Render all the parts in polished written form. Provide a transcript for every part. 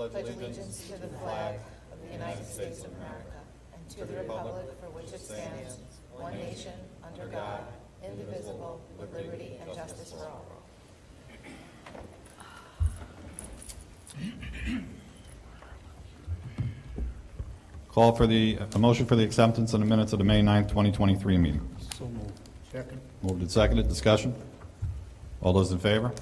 pledge allegiance to the flag of the United States of America and to the republic for which it stands, one nation, under God, indivisible, with liberty and justice for all. Call for a motion for the acceptance of the minutes of the May 9th, 2023 meeting. So moved. Second. Moved and seconded. Discussion. All those in favor?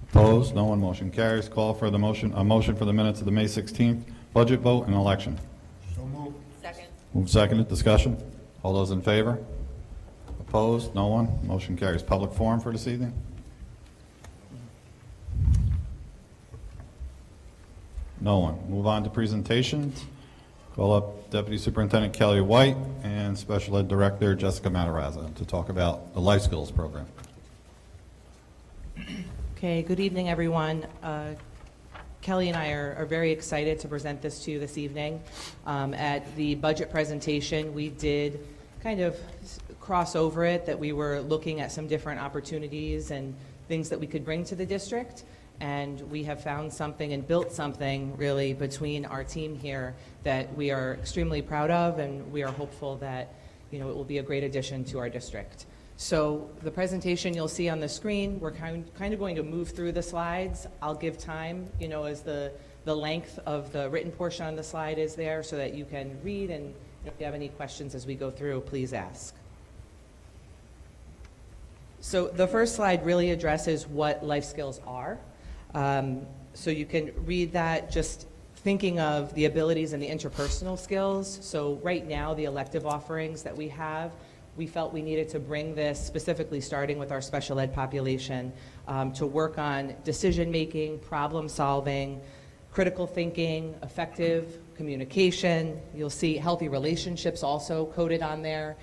Opposed? No one. Motion carries. Call for a motion for the minutes of the May 16th budget vote and election. So moved. Second. Moved seconded. Discussion. All those in favor? Opposed? No one. Motion carries. Public forum for this evening. No one. Move on to presentations. Call up Deputy Superintendent Kelly White and Special Ed Director Jessica Matarazza to talk about the Life Skills Program. Okay, good evening, everyone. Kelly and I are very excited to present this to you this evening. At the budget presentation, we did kind of cross over it, that we were looking at some different opportunities and things that we could bring to the district. And we have found something and built something really between our team here that we are extremely proud of, and we are hopeful that it will be a great addition to our district. So the presentation you'll see on the screen, we're kind of going to move through the slides. I'll give time, as the length of the written portion on the slide is there, so that you can read, and if you have any questions as we go through, please ask. So the first slide really addresses what life skills are. So you can read that just thinking of the abilities and the interpersonal skills. So right now, the elective offerings that we have, we felt we needed to bring this, specifically starting with our special ed population, to work on decision-making, problem-solving, critical thinking, effective communication. You'll see healthy relationships also coded on there.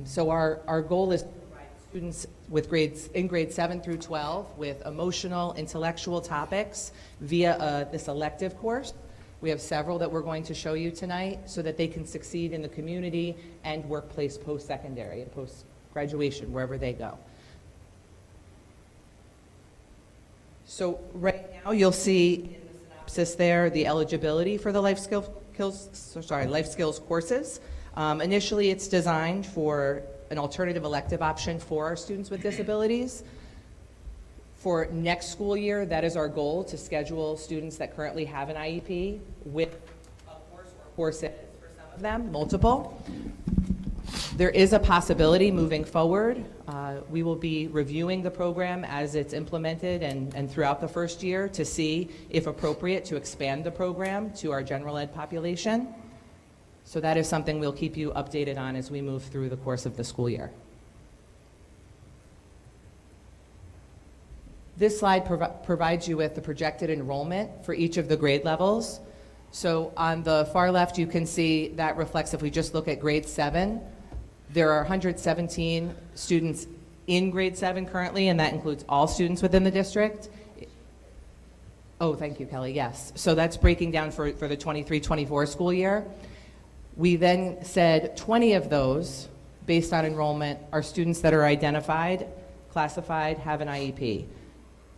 So our goal is students with in grades 7 through 12 with emotional, intellectual topics via this elective course. We have several that we're going to show you tonight so that they can succeed in the community and workplace post-secondary and post-graduation, wherever they go. So right now you'll see in the synopsis there the eligibility for the life skills courses. Initially it's designed for an alternative elective option for our students with disabilities. For next school year, that is our goal, to schedule students that currently have an IEP with a course or courses for some of them, multiple. There is a possibility moving forward. We will be reviewing the program as it's implemented and throughout the first year to see if appropriate to expand the program to our general ed population. So that is something we'll keep you updated on as we move through the course of the school year. This slide provides you with the projected enrollment for each of the grade levels. So on the far left, you can see that reflects, if we just look at grade 7, there are 117 students in grade 7 currently, and that includes all students within the district. Oh, thank you, Kelly, yes. So that's breaking down for the 23-24 school year. We then said 20 of those, based on enrollment, are students that are identified, classified, have an IEP.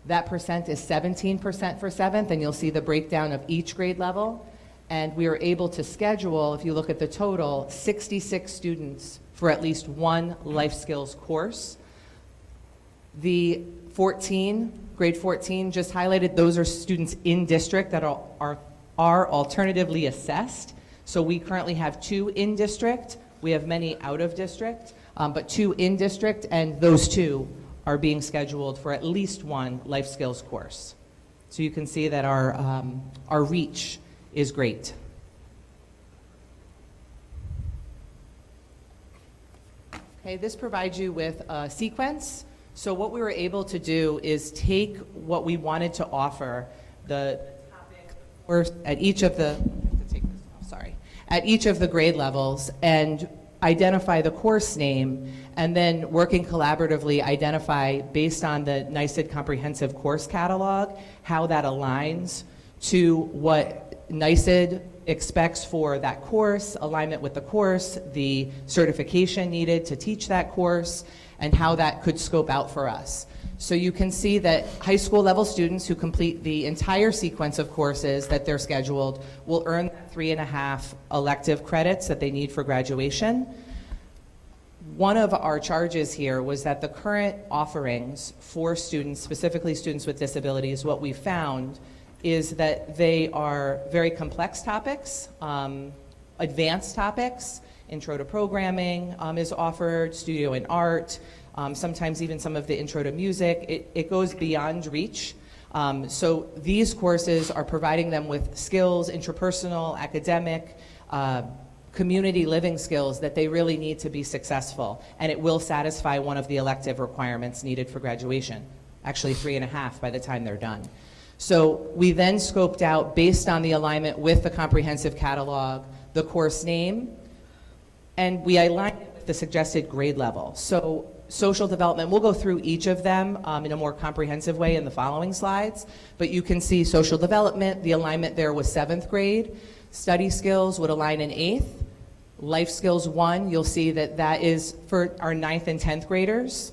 That percent is 17% for 7th, and you'll see the breakdown of each grade level. And we are able to schedule, if you look at the total, 66 students for at least one life skills course. The grade 14 just highlighted, those are students in district that are alternatively assessed. So we currently have 2 in district. We have many out of district, but 2 in district, and those 2 are being scheduled for at least one life skills course. So you can see that our reach is great. Okay, this provides you with a sequence. So what we were able to do is take what we wanted to offer, the topic, or at each of the, at each of the grade levels, and identify the course name, and then working collaboratively identify, based on the NYSED comprehensive course catalog, how that aligns to what NYSED expects for that course, alignment with the course, the certification needed to teach that course, and how that could scope out for us. So you can see that high school level students who complete the entire sequence of courses that they're scheduled will earn 3.5 elective credits that they need for graduation. One of our charges here was that the current offerings for students, specifically students with disabilities, what we found is that they are very complex topics, advanced topics. Intro to programming is offered, studio and art, sometimes even some of the intro to music. It goes beyond reach. So these courses are providing them with skills, interpersonal, academic, community living skills that they really need to be successful, and it will satisfy one of the elective requirements needed for graduation, actually 3.5 by the time they're done. So we then scoped out, based on the alignment with the comprehensive catalog, the course name, and we aligned it with the suggested grade level. So social development, we'll go through each of them in a more comprehensive way in the following slides, but you can see social development, the alignment there was 7th grade. Study skills would align in 8th. Life skills 1, you'll see that that is for our 9th and 10th graders.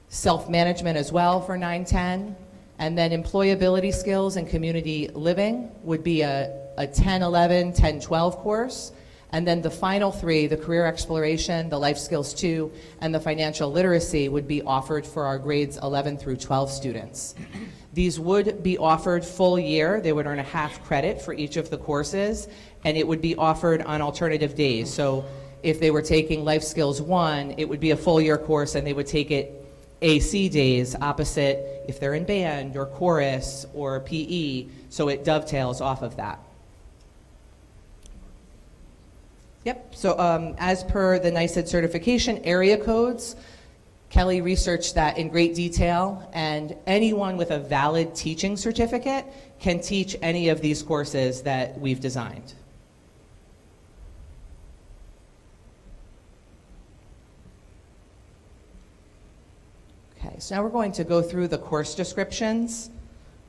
Self-management as well for 9, 10. And then employability skills and community living would be a 10, 11, 10, 12 course. And then the final 3, the career exploration, the life skills 2, and the financial literacy would be offered for our grades 11 through 12 students. These would be offered full year. They would earn a half credit for each of the courses, and it would be offered on alternative days. So if they were taking life skills 1, it would be a full year course, and they would take it AC days, opposite if they're in band or chorus or PE, so it dovetails off of that. Yep, so as per the NICED certification, area codes, Kelly researched that in great detail, and anyone with a valid teaching certificate can teach any of these courses that we've designed. Okay, so now we're going to go through the course descriptions.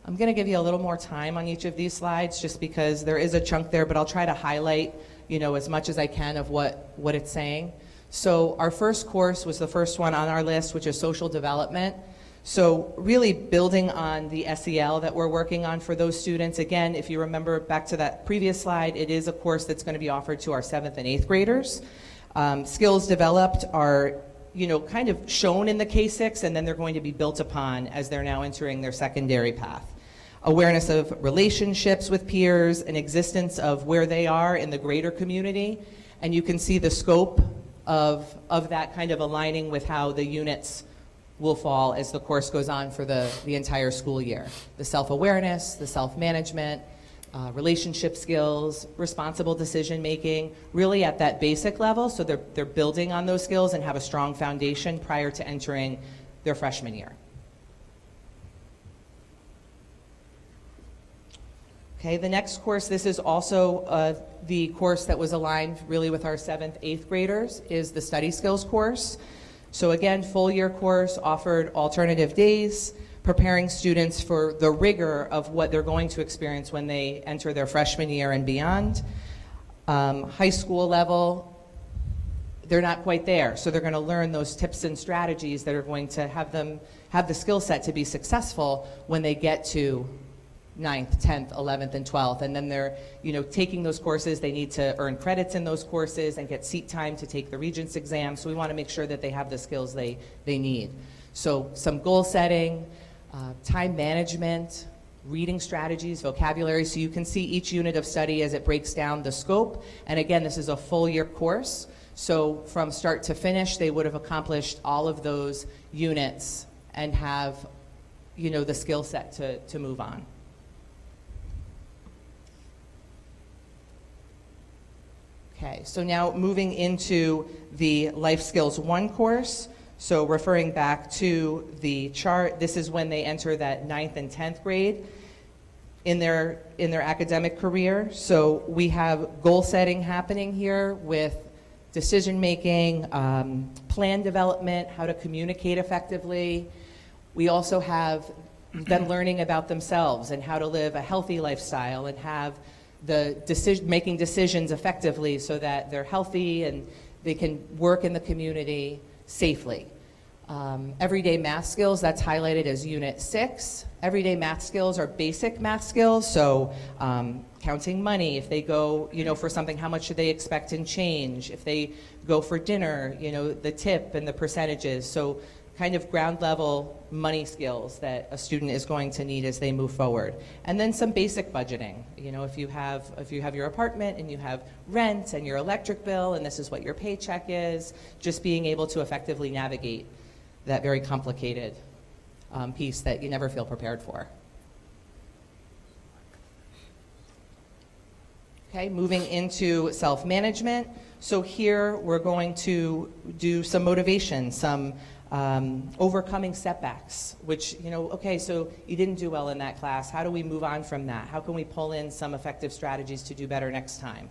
I'm going to give you a little more time on each of these slides just because there is a chunk there, but I'll try to highlight, as much as I can of what it's saying. So our first course was the first one on our list, which is social development. So really building on the SEL that we're working on for those students. Again, if you remember back to that previous slide, it is a course that's going to be offered to our 7th and 8th graders. Skills developed are kind of shown in the K6, and then they're going to be built upon as they're now entering their secondary path. Awareness of relationships with peers, an existence of where they are in the greater community, and you can see the scope of that kind of aligning with how the units will fall as the course goes on for the entire school year. The self-awareness, the self-management, relationship skills, responsible decision-making, really at that basic level, so they're building on those skills and have a strong foundation prior to entering their freshman year. Okay, the next course, this is also the course that was aligned really with our 7th, 8th graders, is the study skills course. So again, full year course, offered alternative days, preparing students for the rigor of what they're going to experience when they enter their freshman year and beyond. High school level, they're not quite there, so they're going to learn those tips and strategies that are going to have them have the skill set to be successful when they get to 9th, 10th, 11th, and 12th, and then they're taking those courses. They need to earn credits in those courses and get seat time to take the Regents exam, so we want to make sure that they have the skills they need. So some goal setting, time management, reading strategies, vocabulary, so you can see each unit of study as it breaks down the scope. And again, this is a full year course, so from start to finish they would have accomplished all of those units and have the skill set to move on. Okay, so now moving into the Life Skills 1 course. So referring back to the chart, this is when they enter that 9th and 10th grade in their academic career. So we have goal setting happening here with decision making, plan development, how to communicate effectively. We also have them learning about themselves and how to live a healthy lifestyle and have making decisions effectively so that they're healthy and they can work in the community safely. Everyday math skills, that's highlighted as Unit 6. Everyday math skills are basic math skills, so counting money. If they go, for something, how much should they expect in change? If they go for dinner, the tip and the percentages. So kind of ground level money skills that a student is going to need as they move forward. And then some basic budgeting. If you have your apartment and you have rent and your electric bill and this is what your paycheck is, just being able to effectively navigate that very complicated piece that you never feel prepared for. Okay, moving into self-management. So here we're going to do some motivation, some overcoming setbacks, which, okay, so you didn't do well in that class. How do we move on from that? How can we pull in some effective strategies to do better next time?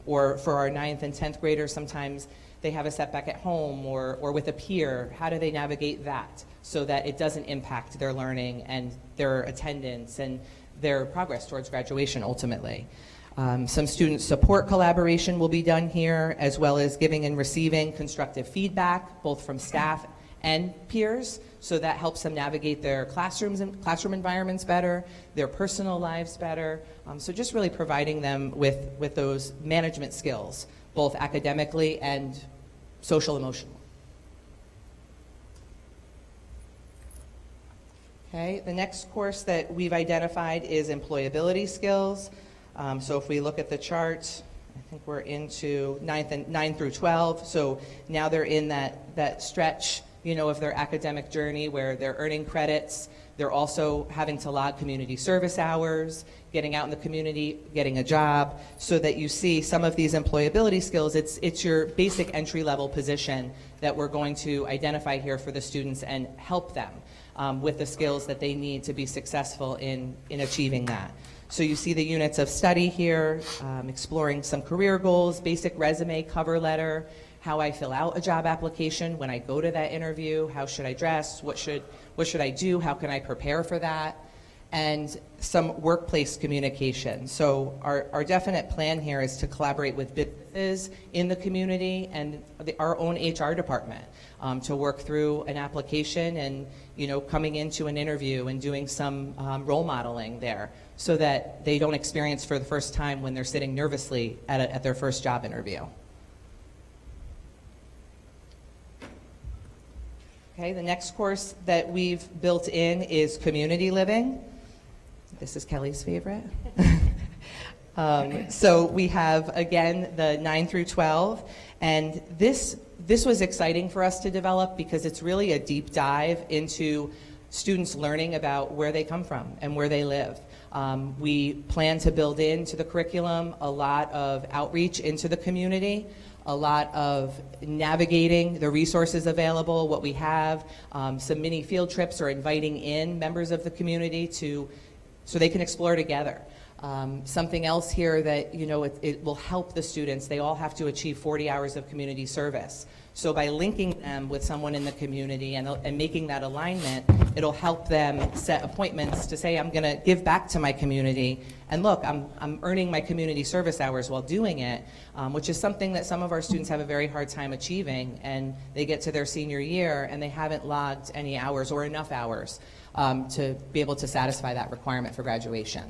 Or for our 9th and 10th graders, sometimes they have a setback at home or with a peer. How do they navigate that so that it doesn't impact their learning and their attendance and their progress towards graduation ultimately? Some student support collaboration will be done here, as well as giving and receiving constructive feedback, both from staff and peers, so that helps them navigate their classroom environments better, their personal lives better. So just really providing them with those management skills, both academically and social emotional. Okay, the next course that we've identified is employability skills. So if we look at the chart, I think we're into 9 through 12. So now they're in that stretch, of their academic journey where they're earning credits. They're also having to log community service hours, getting out in the community, getting a job, so that you see some of these employability skills. It's your basic entry-level position that we're going to identify here for the students and help them with the skills that they need to be successful in achieving that. So you see the units of study here, exploring some career goals, basic resume, cover letter, how I fill out a job application when I go to that interview, how should I dress, what should I do, how can I prepare for that, and some workplace communication. So our definite plan here is to collaborate with businesses in the community and our own HR department to work through an application and coming into an interview and doing some role modeling there, so that they don't experience for the first time when they're sitting nervously at their first job interview. Okay, the next course that we've built in is community living. This is Kelly's favorite. So we have, again, the 9 through 12, and this was exciting for us to develop because it's really a deep dive into students learning about where they come from and where they live. We plan to build into the curriculum a lot of outreach into the community, a lot of navigating the resources available, what we have, some mini field trips or inviting in members of the community so they can explore together. Something else here that, it will help the students. They all have to achieve 40 hours of community service. So by linking them with someone in the community and making that alignment, it'll help them set appointments to say, I'm going to give back to my community. And look, I'm earning my community service hours while doing it, which is something that some of our students have a very hard time achieving. And they get to their senior year and they haven't logged any hours or enough hours to be able to satisfy that requirement for graduation.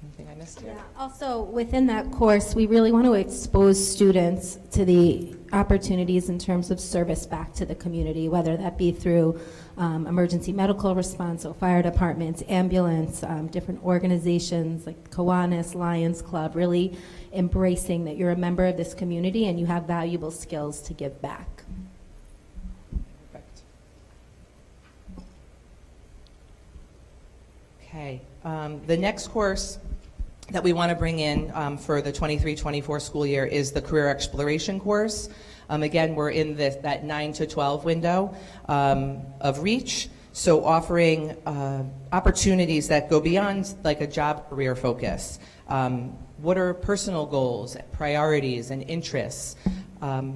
Anything I missed here? Yeah. Also, within that course, we really want to expose students to the opportunities in terms of service back to the community, whether that be through emergency medical response, so fire departments, ambulance, different organizations like Kiwanis, Lions Club, really embracing that you're a member of this community and you have valuable skills to give back. Perfect. Okay, the next course that we want to bring in for the 23-24 school year is the career exploration course. Again, we're in that 9 to 12 window of reach, so offering opportunities that go beyond like a job career focus. What are personal goals, priorities, and interests?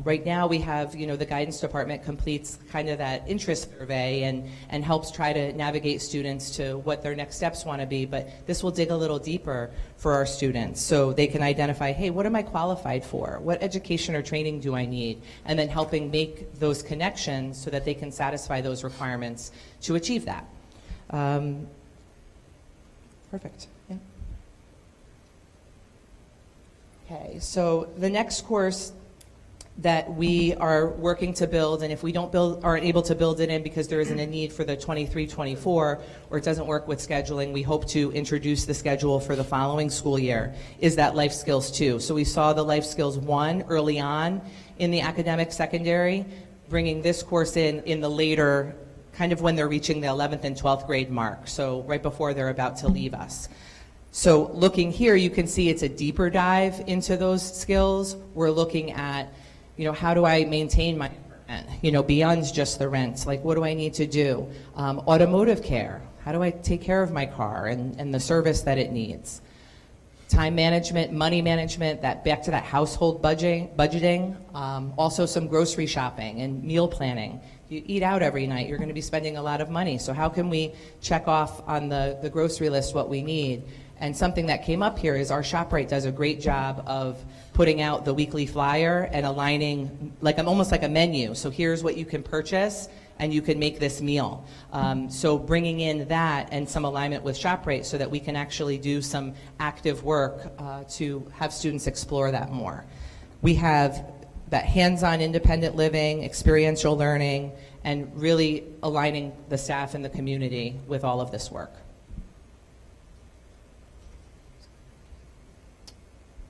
Right now, we have, the guidance department completes kind of that interest survey and helps try to navigate students to what their next steps want to be, but this will dig a little deeper for our students so they can identify, hey, what am I qualified for? What education or training do I need? And then helping make those connections so that they can satisfy those requirements to achieve that. Perfect. Yeah. Okay, so the next course that we are working to build, and if we aren't able to build it in because there isn't a need for the 23-24, or it doesn't work with scheduling, we hope to introduce the schedule for the following school year, is that Life Skills 2. So we saw the Life Skills 1 early on in the academic secondary, bringing this course in the later, kind of when they're reaching the 11th and 12th grade mark, so right before they're about to leave us. So looking here, you can see it's a deeper dive into those skills. We're looking at, how do I maintain my apartment, beyond just the rent? Like, what do I need to do? Automotive care. How do I take care of my car and the service that it needs? Time management, money management, back to that household budgeting. Also some grocery shopping and meal planning. You eat out every night, you're going to be spending a lot of money. So how can we check off on the grocery list what we need? And something that came up here is our ShopRite does a great job of putting out the weekly flyer and aligning almost like a menu. So here's what you can purchase and you can make this meal. So bringing in that and some alignment with ShopRite so that we can actually do some active work to have students explore that more. We have that hands-on independent living, experiential learning, and really aligning the staff and the community with all of this work.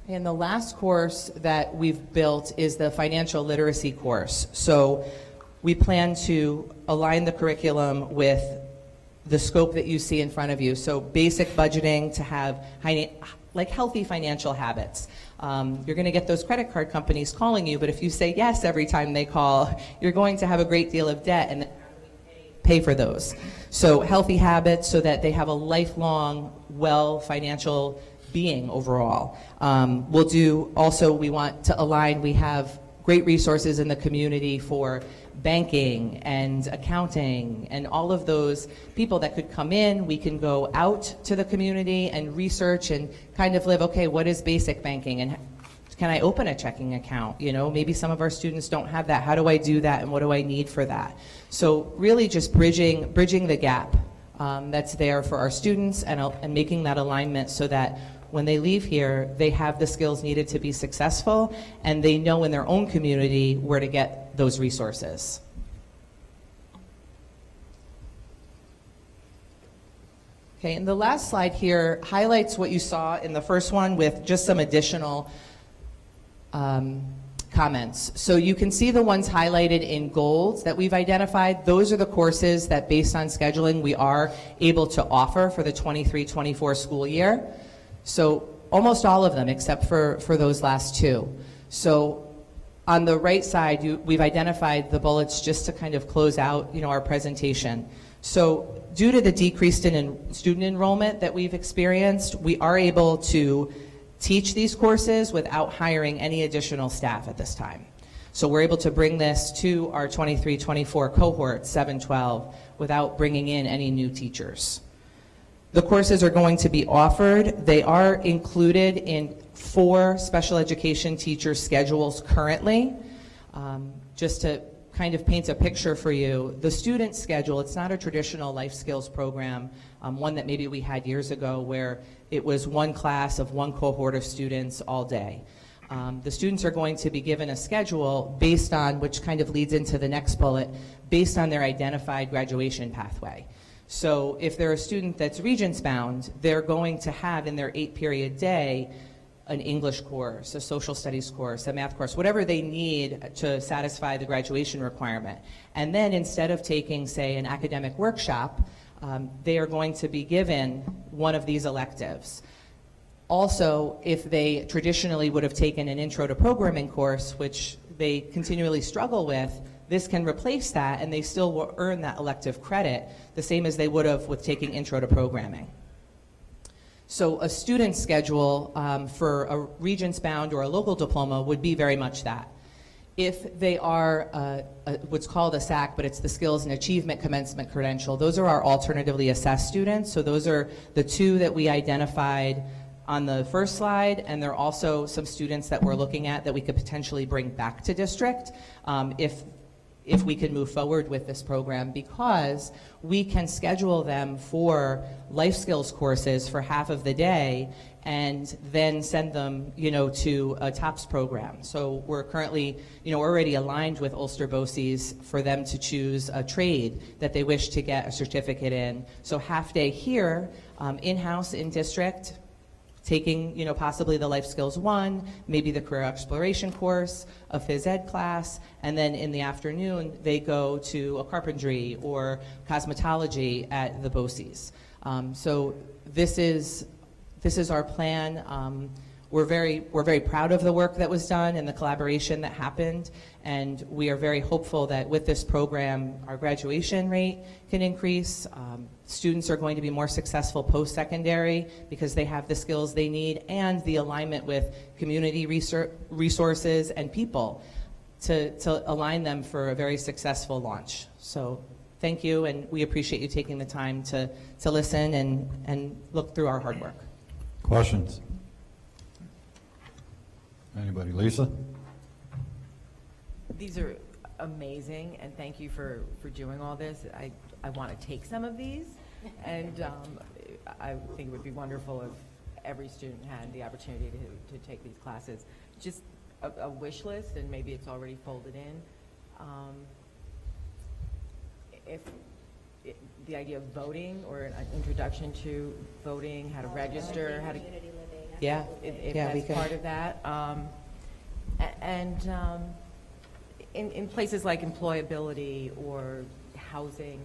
And the last course that we've built is the financial literacy course. So we plan to align the curriculum with the scope that you see in front of you. So basic budgeting to have healthy financial habits. You're going to get those credit card companies calling you, but if you say yes every time they call, you're going to have a great deal of debt and then pay for those. So healthy habits so that they have a lifelong, financial being overall. We want to align, we have great resources in the community for banking and accounting and all of those people that could come in. We can go out to the community and research and kind of live, okay, what is basic banking and can I open a checking account? Maybe some of our students don't have that. How do I do that and what do I need for that? So really just bridging the gap that's there for our students and making that alignment so that when they leave here, they have the skills needed to be successful, and they know in their own community where to get those resources. Okay, and the last slide here highlights what you saw in the first one with just some additional comments. So you can see the ones highlighted in gold that we've identified. Those are the courses that, based on scheduling, we are able to offer for the 23-24 school year. So almost all of them except for those last two. So on the right side, we've identified the bullets just to kind of close out our presentation. So due to the decrease in student enrollment that we've experienced, we are able to teach these courses without hiring any additional staff at this time. So we're able to bring this to our 23-24 cohort, 7-12, without bringing in any new teachers. The courses are going to be offered. They are included in 4 special education teacher schedules currently. Just to kind of paint a picture for you, the student schedule, it's not a traditional life skills program, one that maybe we had years ago where it was one class of one cohort of students all day. The students are going to be given a schedule based on, which kind of leads into the next bullet, based on their identified graduation pathway. So if they're a student that's Regents bound, they're going to have in their 8-period day an English course, a social studies course, a math course, whatever they need to satisfy the graduation requirement. And then instead of taking, say, an academic workshop, they are going to be given one of these electives. Also, if they traditionally would have taken an intro to programming course, which they continually struggle with, this can replace that and they still will earn that elective credit the same as they would have with taking intro to programming. So a student schedule for a Regents bound or a local diploma would be very much that. If they are what's called a SAC, but it's the Skills and Achievement Commencement Credential, those are our alternatively assessed students. So those are the two that we identified on the first slide, and there are also some students that we're looking at that we could potentially bring back to district if we could move forward with this program, because we can schedule them for life skills courses for half of the day and then send them, to a TOPS program. So we're currently, already aligned with Ulster BOCES for them to choose a trade that they wish to get a certificate in. So half day here, in-house, in district, taking, possibly the Life Skills 1, maybe the Career Exploration course, a phys ed class, and then in the afternoon, they go to a carpentry or cosmetology at the BOCES. So this is our plan. We're very proud of the work that was done and the collaboration that happened, and we are very hopeful that with this program, our graduation rate can increase. Students are going to be more successful post-secondary because they have the skills they need and the alignment with community resources and people to align them for a very successful launch. So thank you, and we appreciate you taking the time to listen and look through our hard work. Questions? Anybody? Lisa? These are amazing, and thank you for doing all this. I want to take some of these, and I think it would be wonderful if every student had the opportunity to take these classes. Just a wish list, and maybe it's already folded in. The idea of voting, or an introduction to voting, how to register, how to... Yeah, if yeah, we that's can. part of that. In places like employability or housing,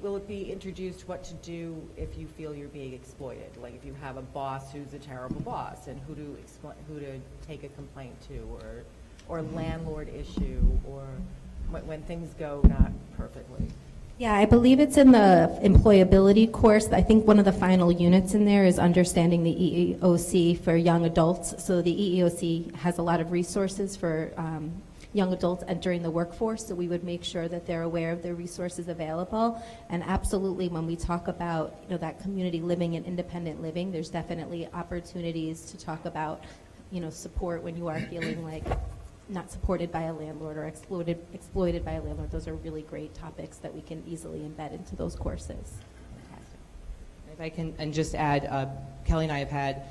will it be introduced what to do if you feel you're being exploited? Like if you have a boss who's a terrible boss, and who to take a complaint to, or landlord issue, or when things go not perfectly. Yeah, I believe it's in the employability course. I think one of the final units in there is understanding the EEOC for young adults. So the EEOC has a lot of resources for young adults entering the workforce, so we would make sure that they're aware of the resources available. And absolutely, when we talk about that community living and independent living, there's definitely opportunities to talk about support when you are feeling like not supported by a landlord or exploited by a landlord. Those are really great topics that we can easily embed into those courses. Fantastic. If I can and just add, Kelly and I have had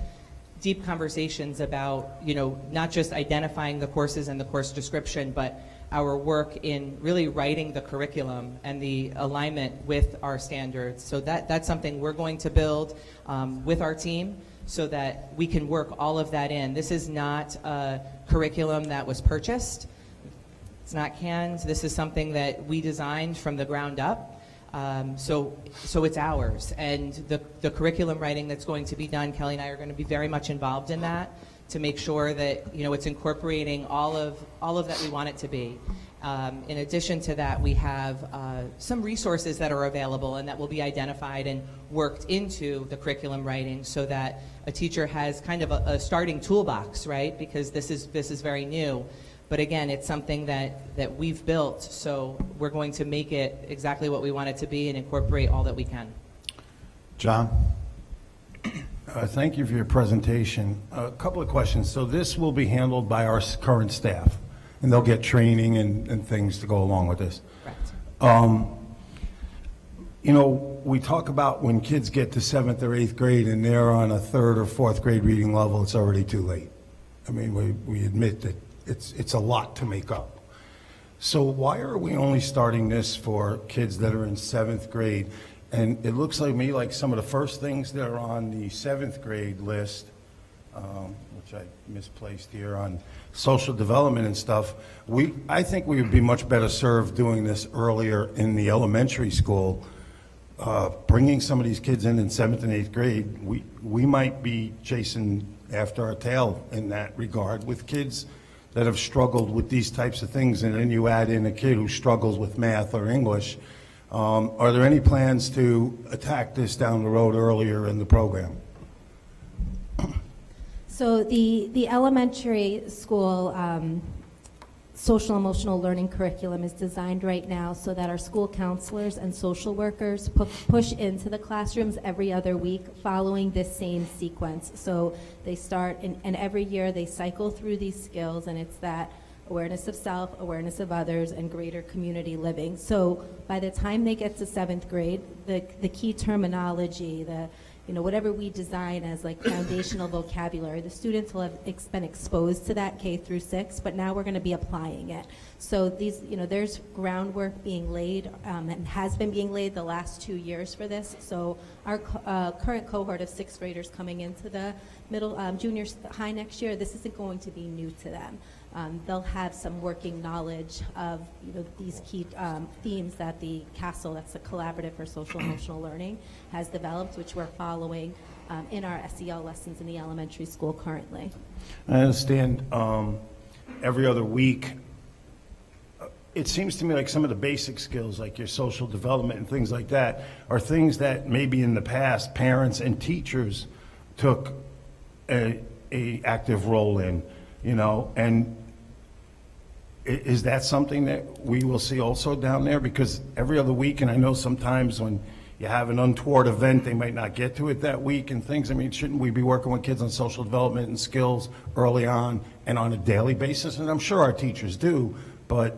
deep conversations about, not just identifying the courses and the course description, but our work in really writing the curriculum and the alignment with our standards. So that's something we're going to build with our team, so that we can work all of that in. This is not a curriculum that was purchased. It's not canned. This is something that we designed from the ground up. So it's ours. And the curriculum writing that's going to be done, Kelly and I are going to be very much involved in that to make sure that it's incorporating all of that we want it to be. In addition to that, we have some resources that are available and that will be identified and worked into the curriculum writing, so that a teacher has kind of a starting toolbox, right? Because this is very new. But again, it's something that we've built, so we're going to make it exactly what we want it to be and incorporate all that we can. John? Thank you for your presentation. A couple of questions. So this will be handled by our current staff, and they'll get training and things to go along with this. Correct. We talk about when kids get to 7th or 8th grade and they're on a 3rd or 4th grade reading level, it's already too late. I mean, we admit that it's a lot to make up. So why are we only starting this for kids that are in 7th grade? And it looks like me like some of the first things that are on the 7th grade list, which I misplaced here on social development and stuff, I think we would be much better served doing this earlier in the elementary school. Bringing some of these kids in 7th and 8th grade, we might be chasing after our tail in that regard with kids that have struggled with these types of things, and then you add in a kid who struggles with math or English. Are there any plans to attack this down the road earlier in the program? So the elementary school social emotional learning curriculum is designed right now so that our school counselors and social workers push into the classrooms every other week following this same sequence. So they start, and every year they cycle through these skills, and it's that awareness of self, awareness of others, and greater community living. So by the time they get to 7th grade, the key terminology, whatever we design as like foundational vocabulary, the students will have been exposed to that K through 6, but now we're going to be applying it. So these, there's groundwork being laid and has been being laid the last 2 years for this. So our current cohort of 6th graders coming into the middle, junior high next year, this isn't going to be new to them. They'll have some working knowledge of these key themes that the CASEL, that's the Collaborative for Social Emotional Learning, has developed, which we're following in our SEL lessons in the elementary school currently. I understand every other week. It seems to me like some of the basic skills, like your social development and things like that, are things that maybe in the past parents and teachers took a active role in, and is that something that we will see also down there? Because every other week, and I know sometimes when you have an untoward event, they might not get to it that week and things. I mean, shouldn't we be working with kids on social development and skills early on and on a daily basis? And I'm sure our teachers do, but...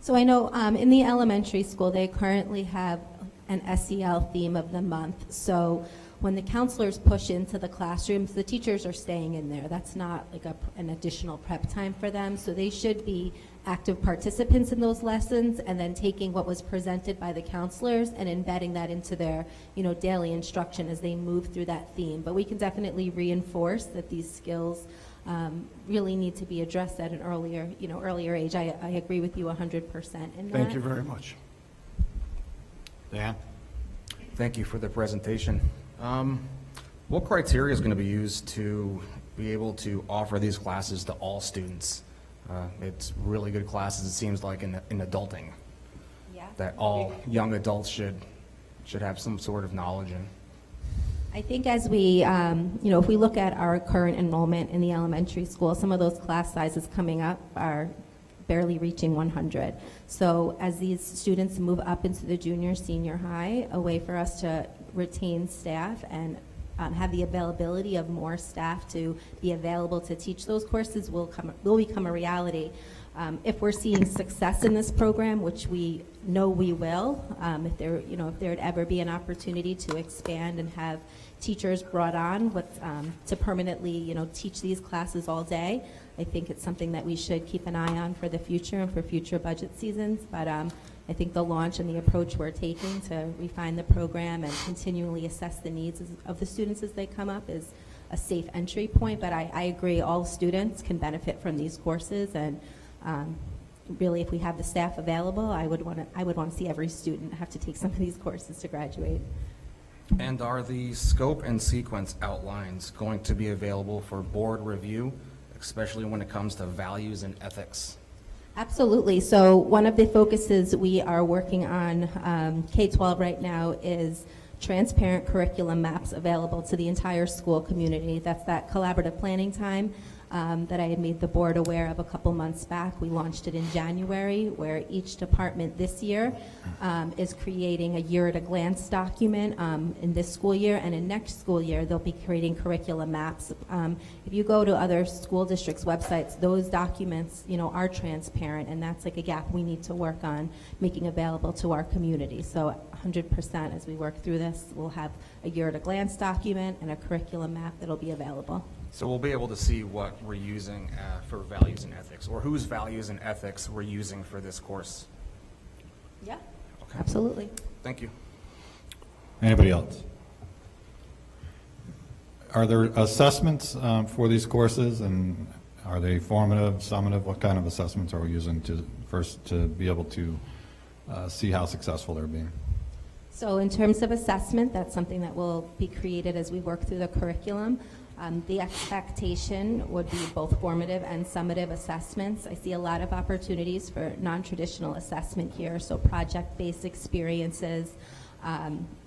So I know in the elementary school, they currently have an SEL theme of the month. So when the counselors push into the classrooms, the teachers are staying in there. That's not like an additional prep time for them. So they should be active participants in those lessons and then taking what was presented by the counselors and embedding that into their daily instruction as they move through that theme. But we can definitely reinforce that these skills really need to be addressed at an earlier age. I agree with you 100% in that. Thank you very much. Dan? Thank you for the presentation. What criteria is going to be used to be able to offer these classes to all students? It's really good classes, it seems like, in adulting, Yeah. that all young adults should have some sort of knowledge in. I think as we, if we look at our current enrollment in the elementary school, some of those class sizes coming up are barely reaching 100. So as these students move up into the junior, senior high, a way for us to retain staff and have the availability of more staff to be available to teach those courses will become a reality. If we're seeing success in this program, which we know we will, if there would ever be an opportunity to expand and have teachers brought on to permanently, teach these classes all day, I think it's something that we should keep an eye on for the future and for future budget seasons. But I think the launch and the approach we're taking to refine the program and continually assess the needs of the students as they come up is a safe entry point. But I agree, all students can benefit from these courses, and really, if we have the staff available, I would want to see every student have to take some of these courses to graduate. And are the scope and sequence outlines going to be available for board review, especially when it comes to values and ethics? Absolutely. So one of the focuses we are working on K-12 right now is transparent curriculum maps available to the entire school community. That's that collaborative planning time that I had made the board aware of a couple months back. We launched it in January, where each department this year is creating a year-at-a-glance document in this school year, and in next school year they'll be creating curriculum maps. If you go to other school districts' websites, those documents, are transparent, and that's like a gap we need to work on making available to our community. So 100% as we work through this, we'll have a year-at-a-glance document and a curriculum map that'll be available. So we'll be able to see what we're using for values and ethics, or whose values and ethics we're using for this course. Yeah, Okay. absolutely. Thank you. Anybody else? Are there assessments for these courses, and are they formative, summative? What kind of assessments are we using to be able to see how successful they're being? So in terms of assessment, that's something that will be created as we work through the curriculum. The expectation would be both formative and summative assessments. I see a lot of opportunities for non-traditional assessment here, so project-based experiences,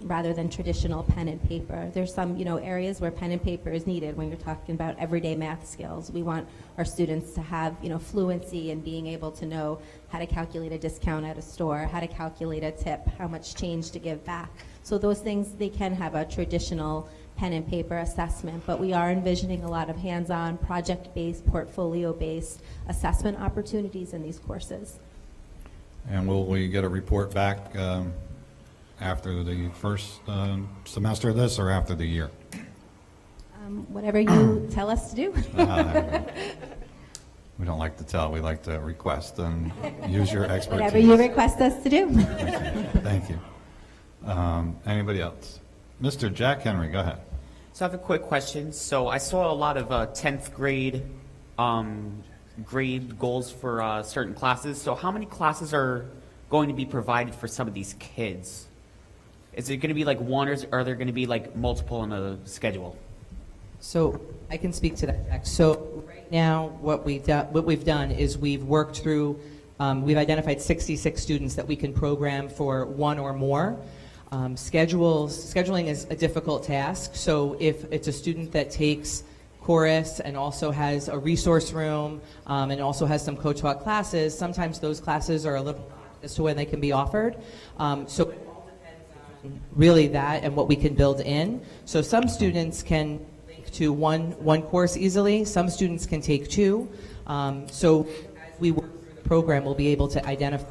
rather than traditional pen and paper. There's some, areas where pen and paper is needed when you're talking about everyday math skills. We want our students to have, fluency in being able to know how to calculate a discount at a store, how to calculate a tip, how much change to give back. So those things, they can have a traditional pen and paper assessment, but we are envisioning a lot of hands-on, project-based, portfolio-based assessment opportunities in these courses. And will we get a report back after the first semester of this or after the year? Whatever you tell us to do. We don't like to tell, we like to request and use your expertise. Whatever you request us to do. Thank you. Anybody else? Mr. Jack Henry, go ahead. So I have a quick question. So I saw a lot of 10th grade grade goals for certain classes. So how many classes are going to be provided for some of these kids? Is it going to be like one, or are there going to be like multiple in a schedule? So I can speak to that. So right now, what we've done is we've worked through, we've identified 66 students that we can program for one or more. Scheduling is a difficult task. So if it's a student that takes chorus and also has a resource room and also has some co-taught classes, sometimes those classes are a little as to when they can be offered. So it all depends on really that and what we can build in. So some students can link to one course easily. Some students can take two. So as we work through the program, we'll be able to identify,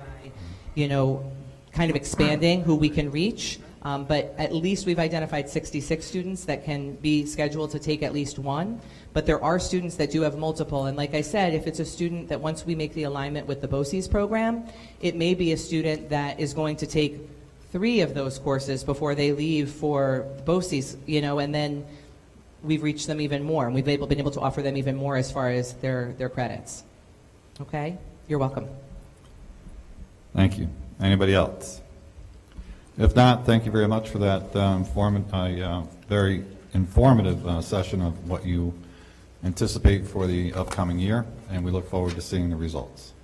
kind of expanding who we can reach. But at least we've identified 66 students that can be scheduled to take at least one. But there are students that do have multiple. And like I said, if it's a student that once we make the alignment with the BOCES program, it may be a student that is going to take 3 of those courses before they leave for BOCES, and then we've reached them even more. And we've been able to offer them even more as far as their credits. Okay? You're welcome. Thank you. Anybody else? If not, thank you very much for that very informative session of what you anticipate for the upcoming year, and we look forward to seeing the results.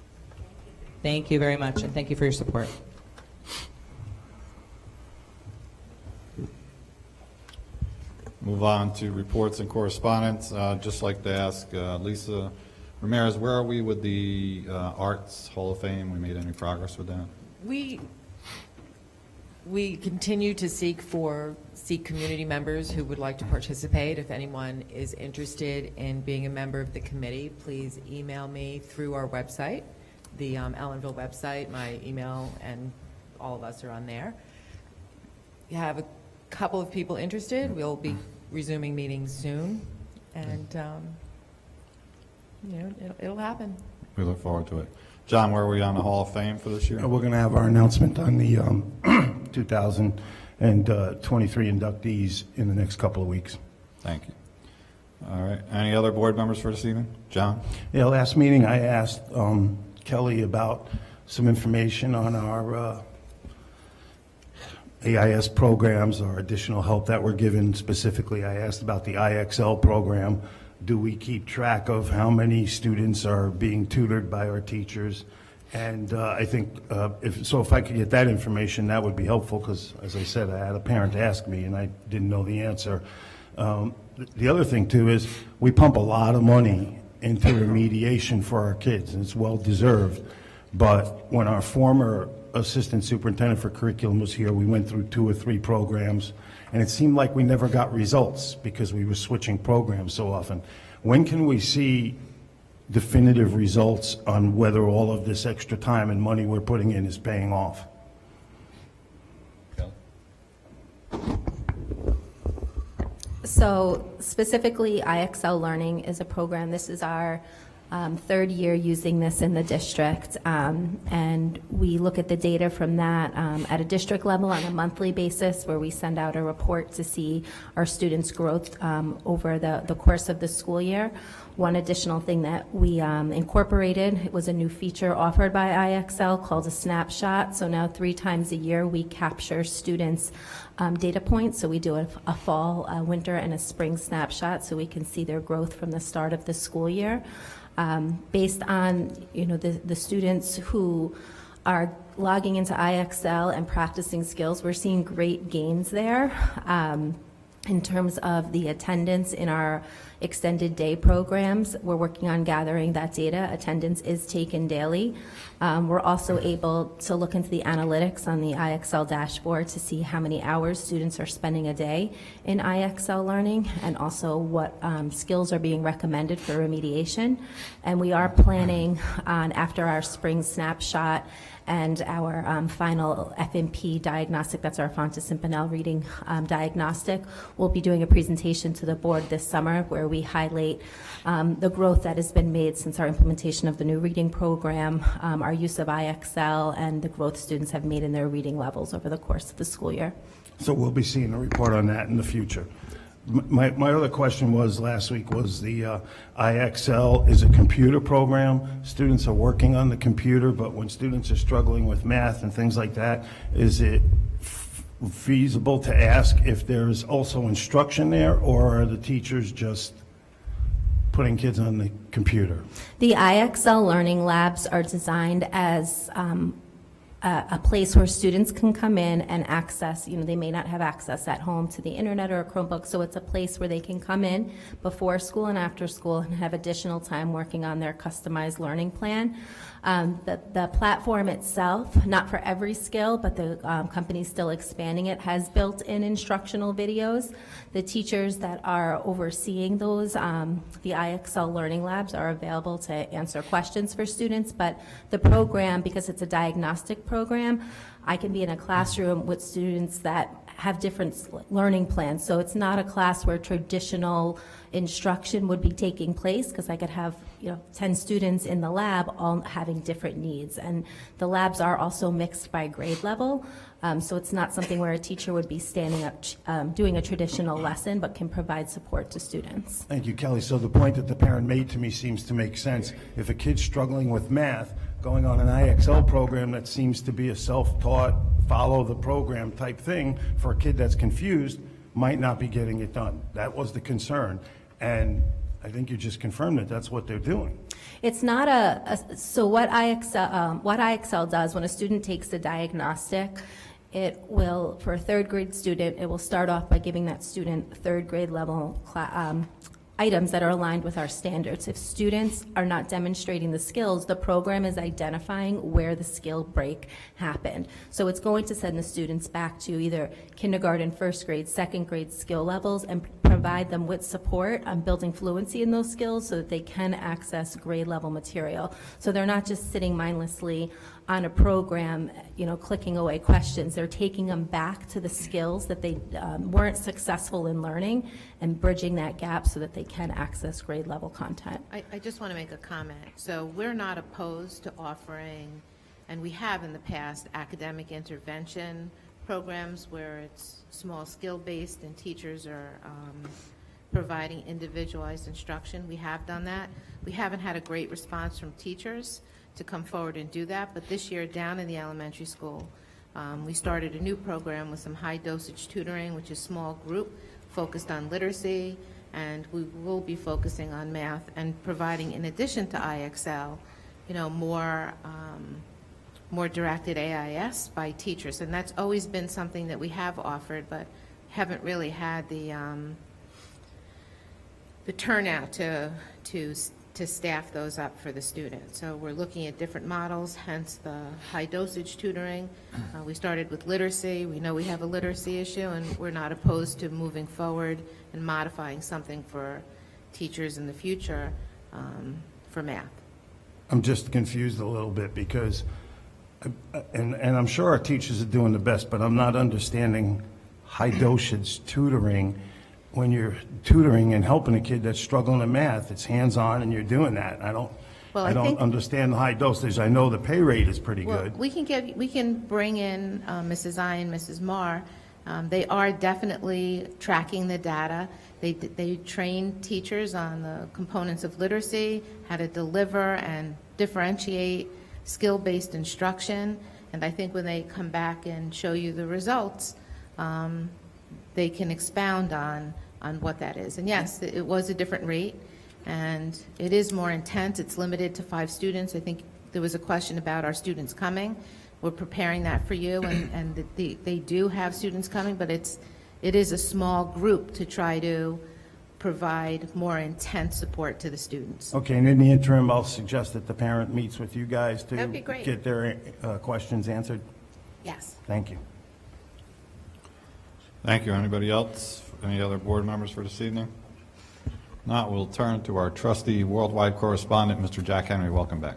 Thank you very much, and thank you for your support. Move on to reports and correspondence. Just like to ask Lisa Ramirez, where are we with the Arts Hall of Fame? We made any progress with that? We continue to seek community members who would like to participate. If anyone is interested in being a member of the committee, please email me through our website, the Ellenville website. My email and all of us are on there. You have a couple of people interested. We'll be resuming meetings soon, and it'll happen. We look forward to it. John, where are we on the Hall of Fame for this year? We're going to have our announcement on the 2023 inductees in the next couple of weeks. Thank you. All right. Any other board members for this evening? John? Yeah, last meeting I asked Kelly about some information on our AIS programs or additional help that we're given. Specifically, I asked about the IXL program. Do we keep track of how many students are being tutored by our teachers? And I think if I could get that information, that would be helpful, because, as I said, I had a parent ask me and I didn't know the answer. The other thing, too, is we pump a lot of money into remediation for our kids, and it's well-deserved. But when our former assistant superintendent for curriculum was here, we went through 2 or 3 programs, and it seemed like we never got results because we were switching programs so often. When can we see definitive results on whether all of this extra time and money we're putting in is paying off? So specifically, IXL Learning is a program. This is our 3rd year using this in the district, and we look at the data from that at a district level on a monthly basis, where we send out a report to see our students' growth over the course of the school year. One additional thing that we incorporated was a new feature offered by IXL called a snapshot. So now 3 times a year we capture students' data points. So we do a fall, a winter, and a spring snapshot, so we can see their growth from the start of the school year. Based on the students who are logging into IXL and practicing skills. We're seeing great gains there. In terms of the attendance in our extended day programs, we're working on gathering that data. Attendance is taken daily. We're also able to look into the analytics on the IXL dashboard to see how many hours students are spending a day in IXL learning, and also what skills are being recommended for remediation. And we are planning on, after our spring snapshot and our final FMP diagnostic, that's our Fontes and Pinnell reading diagnostic, we'll be doing a presentation to the board this summer where we highlight the growth that has been made since our implementation of the new reading program, our use of IXL, and the growth students have made in their reading levels over the course of the school year. So we'll be seeing a report on that in the future. My other question was, last week, was the IXL is a computer program. Students are working on the computer, but when students are struggling with math and things like that, is it feasible to ask if there's also instruction there, or are the teachers just putting kids on the computer? The IXL learning labs are designed as a place where students can come in and access, they may not have access at home to the internet or a Chromebook, so it's a place where they can come in before school and after school and have additional time working on their customized learning plan. The platform itself, not for every skill, but the company's still expanding it, has built-in instructional videos. The teachers that are overseeing those, the IXL learning labs, are available to answer questions for students, but the program, because it's a diagnostic program, I can be in a classroom with students that have different learning plans. So it's not a class where traditional instruction would be taking place, because I could have 10 students in the lab all having different needs. And the labs are also mixed by grade level. So it's not something where a teacher would be standing up doing a traditional lesson, but can provide support to students. Thank you, Kelly. So the point that the parent made to me seems to make sense. If a kid's struggling with math, going on an IXL program that seems to be a self-taught, follow the program type thing for a kid that's confused, might not be getting it done. That was the concern. And I think you just confirmed that that's what they're doing. It's not so what IXL does when a student takes the diagnostic, it will, for a third grade student, it will start off by giving that student third grade level items that are aligned with our standards. If students are not demonstrating the skills, the program is identifying where the skill break happened. So it's going to send the students back to either kindergarten, first grade, second grade skill levels, and provide them with support on building fluency in those skills so that they can access grade level material. So they're not just sitting mindlessly on a program, clicking away questions. They're taking them back to the skills that they weren't successful in learning and bridging that gap so that they can access grade level content. I just want to make a comment. So we're not opposed to offering, and we have in the past, academic intervention programs where it's small skill-based and teachers are providing individualized instruction. We have done that. We haven't had a great response from teachers to come forward and do that, but this year down in the elementary school, we started a new program with some high dosage tutoring, which is small group focused on literacy, and we will be focusing on math and providing, in addition to IXL, more directed AIS by teachers, and that's always been something that we have offered, but haven't really had the turnout to staff those up for the students. So we're looking at different models, hence the high dosage tutoring. We started with literacy. We know we have a literacy issue, and we're not opposed to moving forward and modifying something for teachers in the future for math. I'm just confused a little bit because, and I'm sure our teachers are doing the best, but I'm not understanding high dosage tutoring. When you're tutoring and helping a kid that's struggling in math, it's hands-on and you're doing that. I don't understand the high dosage. I know the pay rate is pretty good. We can bring in Mrs. I and Mrs. Marr. They are definitely tracking the data. They train teachers on the components of literacy, how to deliver and differentiate skill-based instruction. And I think when they come back and show you the results, they can expound on what that is. And yes, it was a different rate, and it is more intense. It's limited to 5 students. I think there was a question about our students coming. We're preparing that for you, and they do have students coming, but it is a small group to try to provide more intense support to the students. Okay, and in the interim, I'll suggest that the parent meets with you guys to That'd be great. get their questions answered. Yes. Thank you. Thank you. Anybody else? Any other board members for this evening? Not, we'll turn to our trusty worldwide correspondent, Mr. Jack Henry. Welcome back.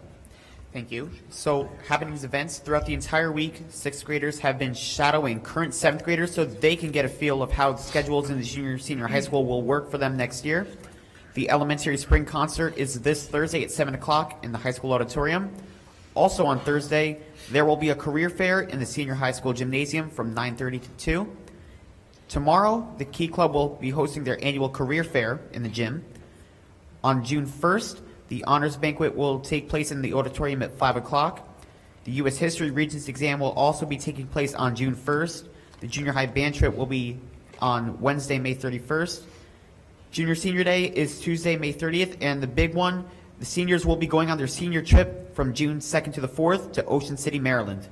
Thank you. So, happenings events throughout the entire week, 6th graders have been shadowing current 7th graders so they can get a feel of how the schedules in the junior, senior high school will work for them next year. The elementary spring concert is this Thursday at 7 o'clock in the high school auditorium. Also on Thursday, there will be a career fair in the senior high school gymnasium from 9:30 to 2. Tomorrow, the Key Club will be hosting their annual career fair in the gym. On June 1st, the honors banquet will take place in the auditorium at 5 o'clock. The U.S. History Regents exam will also be taking place on June 1st. The junior high band trip will be on Wednesday, May 31st. Junior Senior Day is Tuesday, May 30th, and the big one, the seniors will be going on their senior trip from June 2nd to the 4th to Ocean City, Maryland.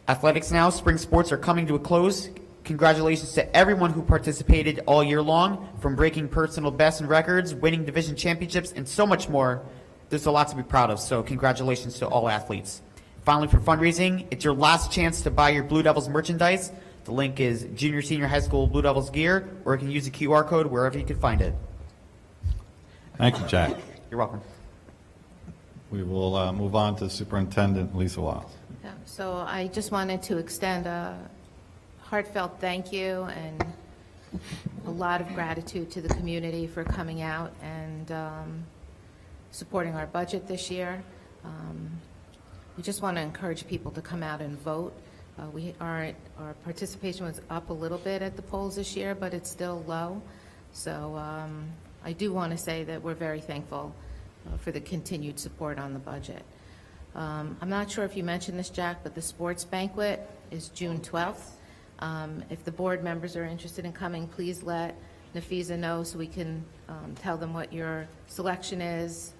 Athletics now, spring sports are coming to a close. Congratulations to everyone who participated all year long, from breaking personal bests and records, winning division championships, and so much more. There's a lot to be proud of, so congratulations to all athletes. Finally, for fundraising, it's your last chance to buy your Blue Devils merchandise. The link is Junior Senior High School Blue Devils gear, or you can use the QR code wherever you can find it. Thank you, Jack. You're welcome. We will move on to Superintendent Lisa Wiles. Yeah, so I just wanted to extend a heartfelt thank you and a lot of gratitude to the community for coming out and supporting our budget this year. We just want to encourage people to come out and vote. Our participation was up a little bit at the polls this year, but it's still low. So I do want to say that we're very thankful for the continued support on the budget. I'm not sure if you mentioned this, Jack, but the sports banquet is June 12th. If the board members are interested in coming, please let Nafisa know so we can tell them what your selection is.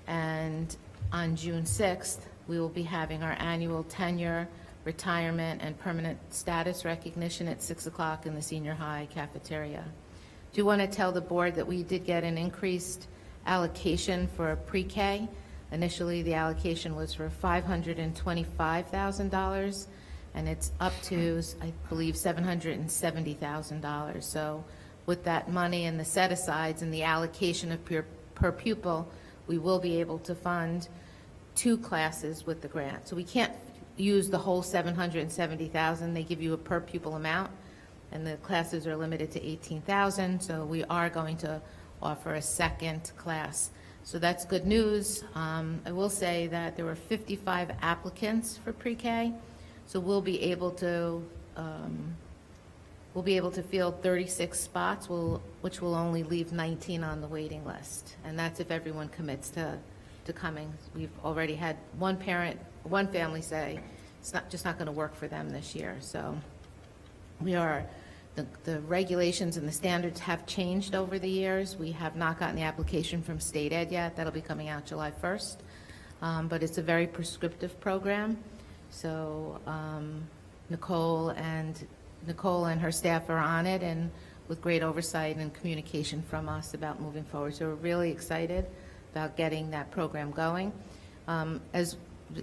And on June 6th, we will be having our annual tenure, retirement, and permanent status recognition at 6 o'clock in the senior high cafeteria. I do want to tell the board that we did get an increased allocation for pre-K. Initially, the allocation was for $525,000, and it's up to, I believe, $770,000. So with that money and the set-asides and the allocation of per pupil, we will be able to fund 2 classes with the grant. So we can't use the whole $770,000. They give you a per pupil amount, and the classes are limited to 18,000. So we are going to offer a second class. So that's good news. I will say that there were 55 applicants for pre-K, so we'll be able to fill 36 spots, which will only leave 19 on the waiting list, and that's if everyone commits to coming. We've already had one family say it's not going to work for them this year. So the regulations and the standards have changed over the years. We have not gotten the application from State Ed yet. That'll be coming out July 1st. But it's a very prescriptive program. So Nicole and her staff are on it, and with great oversight and communication from us about moving forward. So we're really excited about getting that program going. As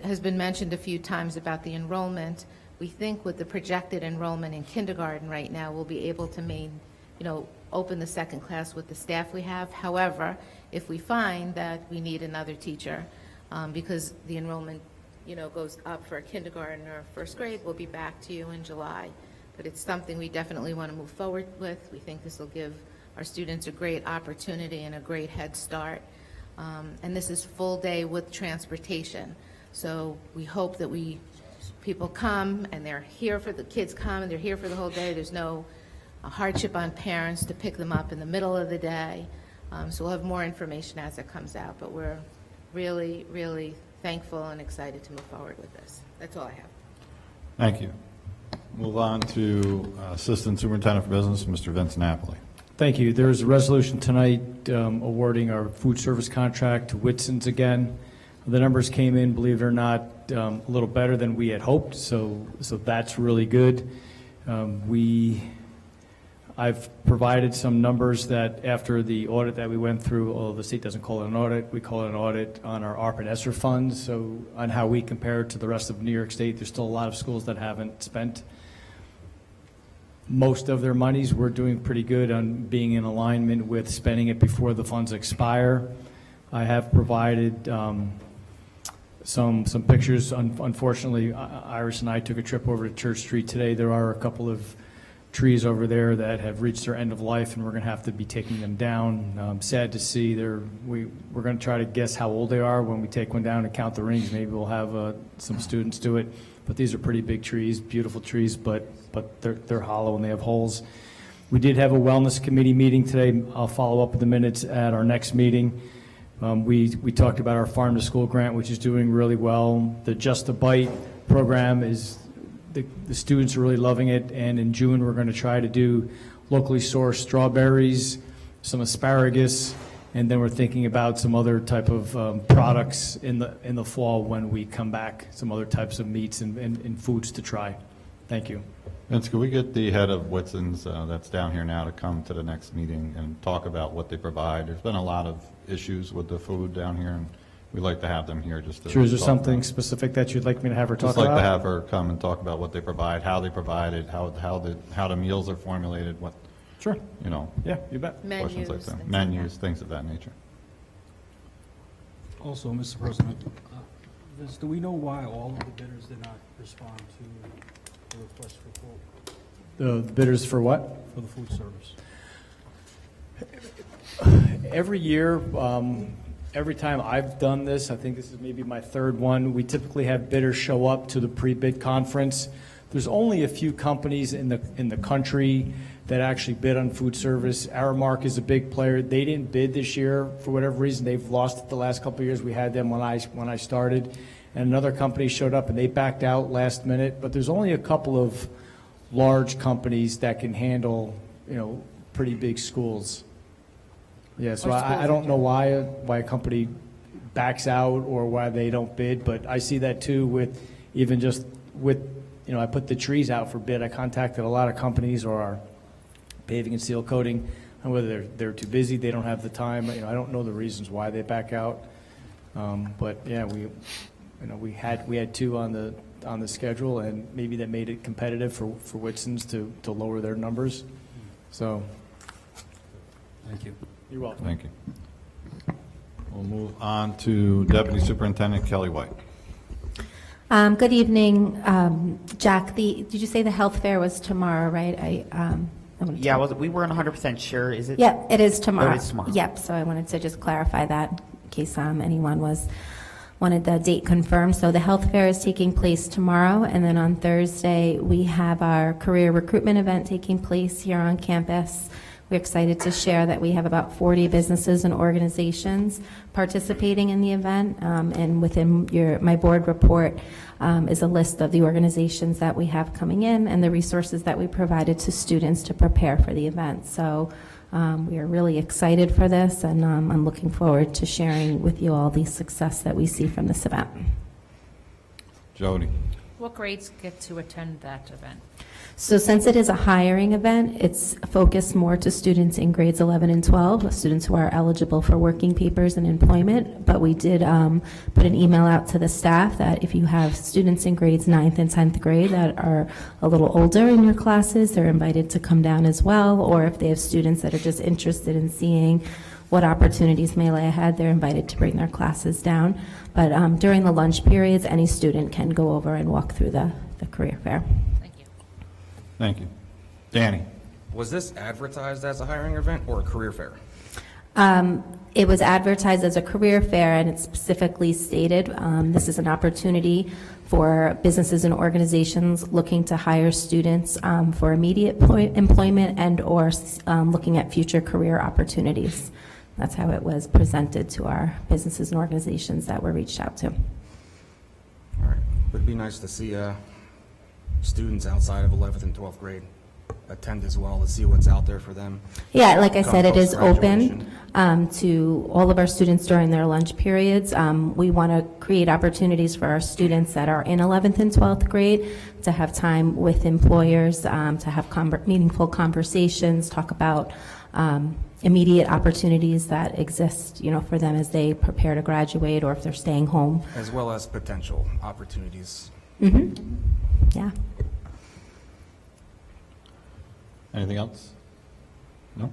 has been mentioned a few times about the enrollment, we think with the projected enrollment in kindergarten right now, we'll be able to open the second class with the staff we have. However, if we find that we need another teacher, because the enrollment, goes up for a kindergarten or first grade, we'll be back to you in July. But it's something we definitely want to move forward with. We think this will give our students a great opportunity and a great head start. And this is full day with transportation. So we hope that people come and they're here for the kids come and they're here for the whole day. There's no hardship on parents to pick them up in the middle of the day. So we'll have more information as it comes out, but we're really, really thankful and excited to move forward with this. That's all I have. Thank you. Move on to Assistant Superintendent for Business, Mr. Vince Napoli. Thank you. There's a resolution tonight awarding our food service contract to Whitson's again. The numbers came in, believe it or not, a little better than we had hoped, so that's really good. I've provided some numbers that after the audit that we went through, although the state doesn't call it an audit, we call it an audit on our ARP and ESSER funds, so on how we compare to the rest of New York State. There's still a lot of schools that haven't spent most of their monies. We're doing pretty good on being in alignment with spending it before the funds expire. I have provided some pictures. Unfortunately, Iris and I took a trip over to Church Street today. There are a couple of trees over there that have reached their end of life, and we're going to have to be taking them down. Sad to see. We're going to try to guess how old they are when we take one down and count the rings. Maybe we'll have some students do it. But these are pretty big trees, beautiful trees, but they're hollow and they have holes. We did have a wellness committee meeting today. I'll follow up with the minutes at our next meeting. We talked about our farm to school grant, which is doing really well. The Just a Bite program is, the students are really loving it, and in June we're going to try to do locally sourced strawberries, some asparagus, and then we're thinking about some other type of products in the fall when we come back, some other types of meats and foods to try. Thank you. Vince, could we get the head of Whitson's that's down here now to come to the next meeting and talk about what they provide? There's been a lot of issues with the food down here, and we'd like to have them here just to. Sure, is there talk something about. specific that you'd like me to have her talk Just like about? to have her come and talk about what they provide, how they provide it, how the meals are formulated, what, Sure. you know, Yeah, you bet. questions like Menus, that. things like Menus, that. things of that nature. Also, Mr. President, Vince, do we know why all of the bidders did not respond to the request for quote The bidders for what? for the food service? Every year, every time I've done this, I think this is maybe my third one, we typically have bidders show up to the pre-bid conference. There's only a few companies in the country that actually bid on food service. Aramark is a big player. They didn't bid this year for whatever reason. They've lost it the last couple of years. We had them when I started, and another company showed up and they backed out last minute. But there's only a couple of large companies that can handle, pretty big schools. Yeah, so I don't know why a company backs out or why they don't bid, but I see that too with even just with, I put the trees out for bid. I contacted a lot of companies or our paving and seal coating, and whether they're too busy, they don't have the time. I don't know the reasons why they back out. But yeah, we had two on the schedule, and maybe that made it competitive for Whitson's to lower their numbers. So Thank you. you're welcome. Thank you. We'll move on to Deputy Superintendent Kelly White. Good evening, Jack. Did you say the health fair was tomorrow, right? I wanted to- Yeah, we weren't 100% sure. Is it? Yep, it is tomorrow. Oh, it is tomorrow. Yep, so I wanted to just clarify that in case anyone wanted the date confirmed. So the health fair is taking place tomorrow, and then on Thursday, we have our career recruitment event taking place here on campus. We're excited to share that we have about 40 businesses and organizations participating in the event, and within my board report is a list of the organizations that we have coming in and the resources that we provided to students to prepare for the event. So we are really excited for this, and I'm looking forward to sharing with you all the success that we see from this event. Jody. What grades get to attend that event? So since it is a hiring event, it's focused more to students in grades 11 and 12, students who are eligible for working papers and employment. But we did put an email out to the staff that if you have students in grades 9th and 10th grade that are a little older in your classes, they're invited to come down as well. Or if they have students that are just interested in seeing what opportunities may lay ahead, they're invited to bring their classes down. But during the lunch periods, any student can go over and walk through the career fair. Thank you. Thank you. Danny. Was this advertised as a hiring event or a career fair? It was advertised as a career fair, and it specifically stated this is an opportunity for businesses and organizations looking to hire students for immediate employment and or looking at future career opportunities. That's how it was presented to our businesses and organizations that were reached out to. All right. It'd be nice to see students outside of 11th and 12th grade attend as well to see what's out there for them? Yeah, like I Come said, it is post-graduation. open to all of our students during their lunch periods. We want to create opportunities for our students that are in 11th and 12th grade to have time with employers, to have meaningful conversations, talk about immediate opportunities that exist, for them as they prepare to graduate or if they're staying home. As well as potential opportunities. Yeah. Anything else? No?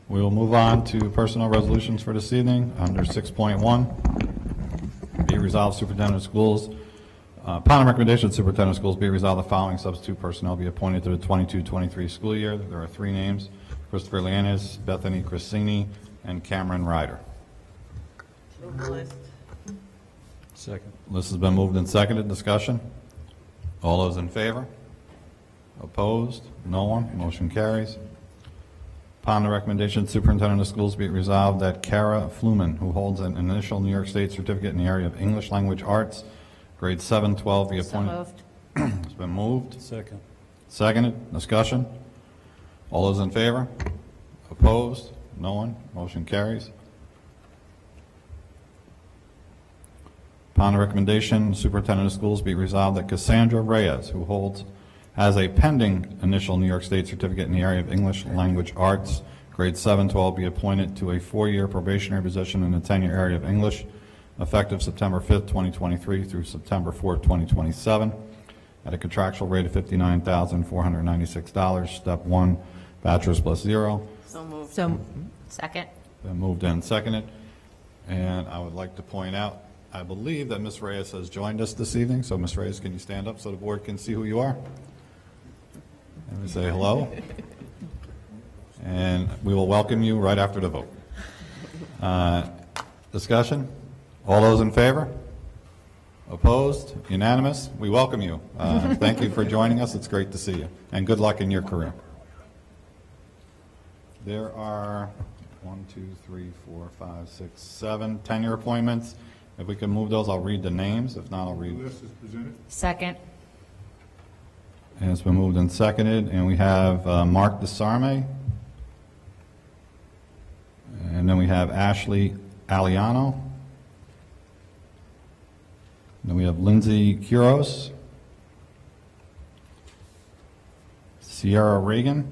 We will move on to personnel resolutions for this evening. Under 6.1, be resolved, Superintendent of Schools, upon the recommendation of the Superintendent of Schools, be resolved the following substitute personnel be appointed to the 22-23 school year. There are 3 names: Christopher Lianis, Bethany Crissini, and Cameron Ryder. Second. List has been moved and seconded. Discussion? All those in favor? Opposed? No one? Motion carries. Upon the recommendation of the Superintendent of Schools, be it resolved that Kara Fluman, who holds an initial New York State certificate in the area of English Language Arts, grade 7-12, be So appointed. moved. It's been moved. Second. Seconded. Discussion? All those in favor? Opposed? No one? Motion carries. Upon the recommendation, Superintendent of Schools, be it resolved that Cassandra Reyes, who has a pending initial New York State certificate in the area of English Language Arts, grade 7-12, be appointed to a 4-year probationary position in the tenure area of English, effective September 5th, 2023 through September 4th, 2027, at a contractual rate of $59,496, step 1, bachelor's plus 0. So, second. Been moved and seconded. And I would like to point out, I believe that Ms. Reyes has joined us this evening. So Ms. Reyes, can you stand up so the board can see who you are? And we say hello. And we will welcome you right after the vote. Discussion? All those in favor? Opposed? Unanimous? We welcome you. Thank you for joining us. It's great to see you. And good luck in your career. There are 7 tenure appointments. If we can move those, I'll read the names. If not, I'll read. Second. And it's been moved and seconded. And we have Mark Desarme. And then we have Ashley Aliano. And then we have Lindsay Kuros. Sierra Reagan.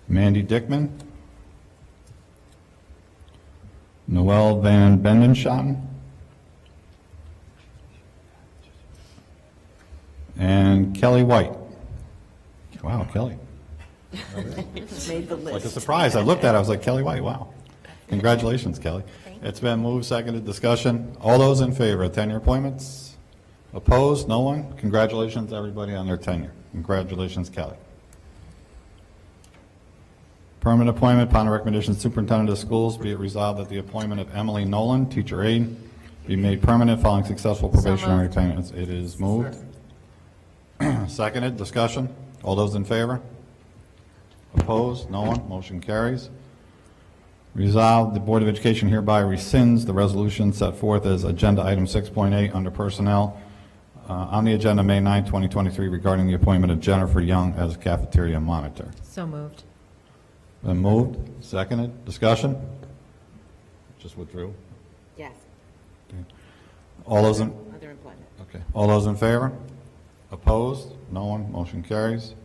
Mandy Dickman. Noelle Van Bendenschoten. And Kelly White. Wow, Kelly. Made the Like a list. surprise. I looked at it, I was like, Kelly White, wow. Congratulations, Kelly. It's been moved, seconded, discussion. All those in favor of tenure appointments? Opposed? No one? Congratulations, everybody, on their tenure. Congratulations, Kelly. Permanent appointment upon the recommendation of the Superintendent of Schools, be it resolved that the appointment of Emily Nolan, teacher aide, be made permanent following successful probationary moved. attainments. It is moved. Seconded, discussion. All those in favor? Opposed? No one? Motion carries. Resolved, the Board of Education hereby rescinds the resolution set forth as Agenda Item 6.8 under Personnel on the agenda May 9, 2023 regarding the appointment of Jennifer Young as cafeteria monitor. So moved. Been moved, seconded, discussion? Just withdrew. Yes. All those in, Other employment. okay, all those in favor? Opposed? No one, motion carries.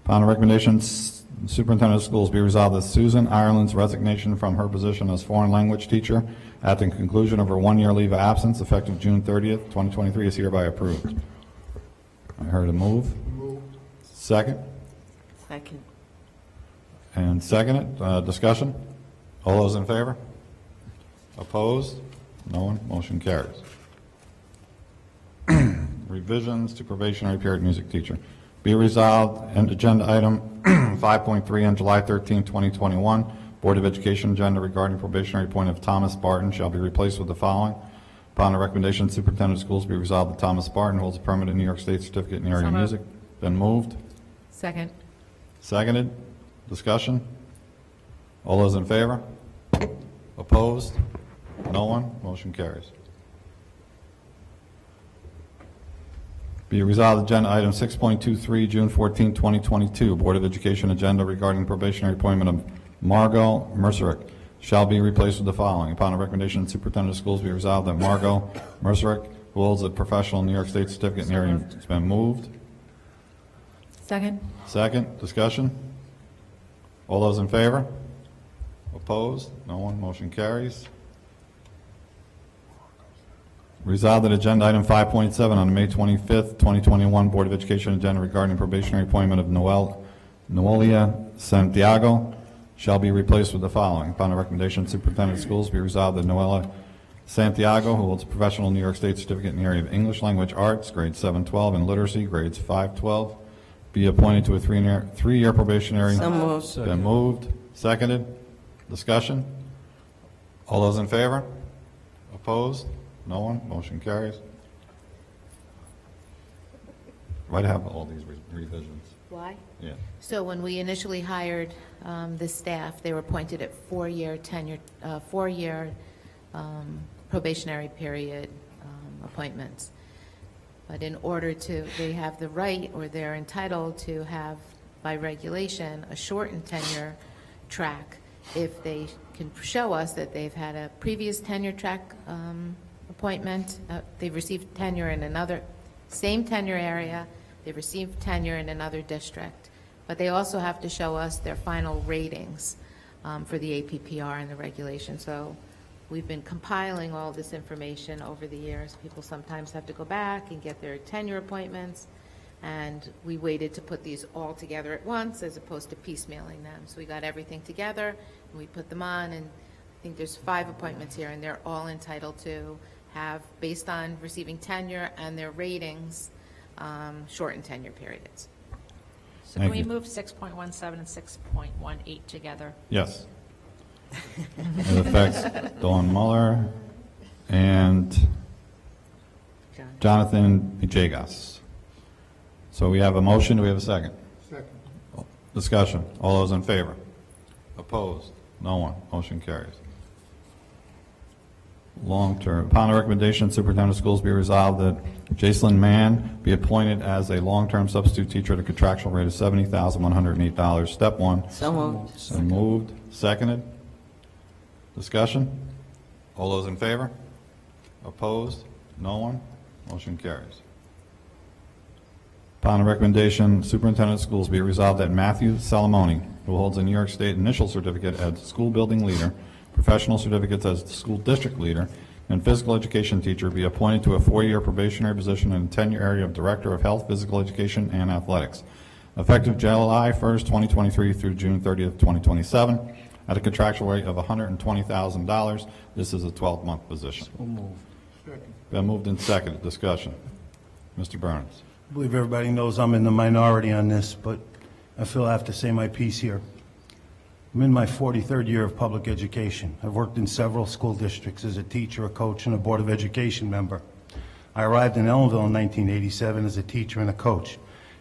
Upon the recommendations, Superintendent of Schools, be resolved that Susan Ireland's resignation from her position as foreign language teacher at the conclusion of her 1-year leave of absence effective June 30th, 2023 is hereby approved. I heard a move. Second? Second. And seconded, discussion? All those in favor? Opposed? No one, motion carries. Revisions to probationary period music teacher. Be resolved, and agenda item 5.3 on July 13, 2021, Board of Education agenda regarding probationary appointment of Thomas Barton shall be replaced with the following. Upon the recommendation of the Superintendent of Schools, be resolved that Thomas Barton holds a permanent New York State certificate in the area of So moved. music. Been moved. Second. Seconded. Discussion. All those in favor? Opposed? No one? Motion carries. Be it resolved, agenda item 6.23, June 14, 2022, Board of Education agenda regarding probationary appointment of Margot Mercerick shall be replaced with the following. Upon the recommendation of the Superintendent of Schools, be resolved that Margot Mercerick, who holds a professional New York State certificate in the area, has been moved. Second. Second, discussion. All those in favor? Opposed? No one. Motion carries. Resolved that agenda item 5.7 on May 25th, 2021 Board of Education agenda regarding probationary appointment of Noelia Santiago shall be replaced with the following. Upon the recommendation of the Superintendent of Schools, be resolved that Noelia Santiago, who holds a professional New York State certificate in the area of English Language Arts, grades 7-12, and literacy, grades 5-12, be appointed to a three-year probationary. So moved. Been moved. Seconded. Discussion. All those in favor? Opposed? No one? Motion carries. Why do I have all these revisions? Why? Yeah. So when we initially hired the staff, they were appointed at four-year probationary period appointments. But in order to, they have the right, or they're entitled to have, by regulation, a shortened tenure track if they can show us that they've had a previous tenure track appointment, they've received tenure in another, same tenure area, they've received tenure in another district. But they also have to show us their final ratings for the APPR and the regulation. So we've been compiling all this information over the years. People sometimes have to go back and get their tenure appointments, and we waited to put these all together at once as opposed to piecemealing them. So we got everything together, and we put them on, and I think there's 5 appointments here, and they're all entitled to have, based on receiving tenure and their ratings, shortened tenure periods. So can Thank we you. move 6.17 and 6.18 together? Yes. It affects Dawn Muller and Jonathan Jagas. So we have a motion. Do we have a second? Second. Discussion. All those in favor? Opposed? No one. Motion carries. Long-term. Upon the recommendation of the Superintendent of Schools, be resolved that Jacelyn Mann be appointed as a long-term substitute teacher at a contractual rate of $70,108. Step 1. So moved. So moved. Seconded. Discussion. All those in favor? Opposed? No one? Motion carries. Upon the recommendation, Superintendent of Schools, be it resolved that Matthew Salamone, who holds a New York State initial certificate as school building leader, professional certificates as school district leader, and physical education teacher, be appointed to a 4-year probationary position in the tenure area of Director of Health, Physical Education, and Athletics, effective July 1st, 2023 through June 30th, 2027, at a contractual rate of $120,000. This is a 12-month position. So moved. Been moved and seconded. Discussion. Mr. Burns. I believe everybody knows I'm in the minority on this, but I feel I have to say my piece here. I'm in my 43rd year of public education. I've worked in several school districts as a teacher, a coach, and a Board of Education member. I arrived in Ellenville in 1987 as a teacher and a coach.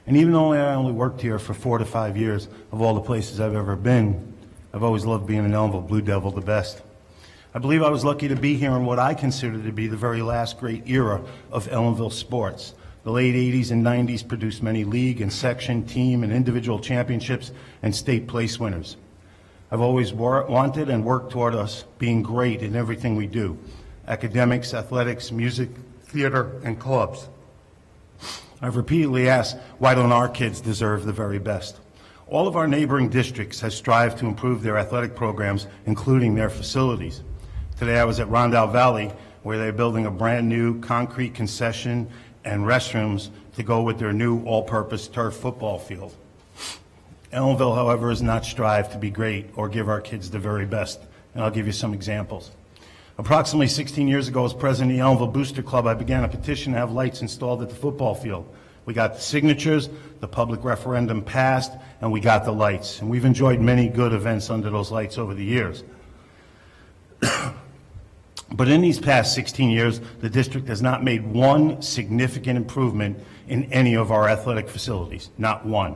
And even though I only worked here for 4 to 5 years, of all the places I've ever been, I've always loved being an Ellenville Blue Devil the best. I believe I was lucky to be here in what I consider to be the very last great era of Ellenville sports. The late 80s and 90s produced many league and section, team, and individual championships and state place winners. I've always wanted and worked toward us being great in everything we do: academics, athletics, music, theater, and clubs. I've repeatedly asked, why don't our kids deserve the very best? All of our neighboring districts have strived to improve their athletic programs, including their facilities. Today I was at Rondell Valley, where they're building a brand-new concrete concession and restrooms to go with their new all-purpose turf football field. Ellenville, however, has not strived to be great or give our kids the very best, and I'll give you some examples. Approximately 16 years ago, as president of the Ellenville Booster Club, I began a petition to have lights installed at the football field. We got the signatures, the public referendum passed, and we got the lights. And we've enjoyed many good events under those lights over the years. But in these past 16 years, the district has not made one significant improvement in any of our athletic facilities, not one.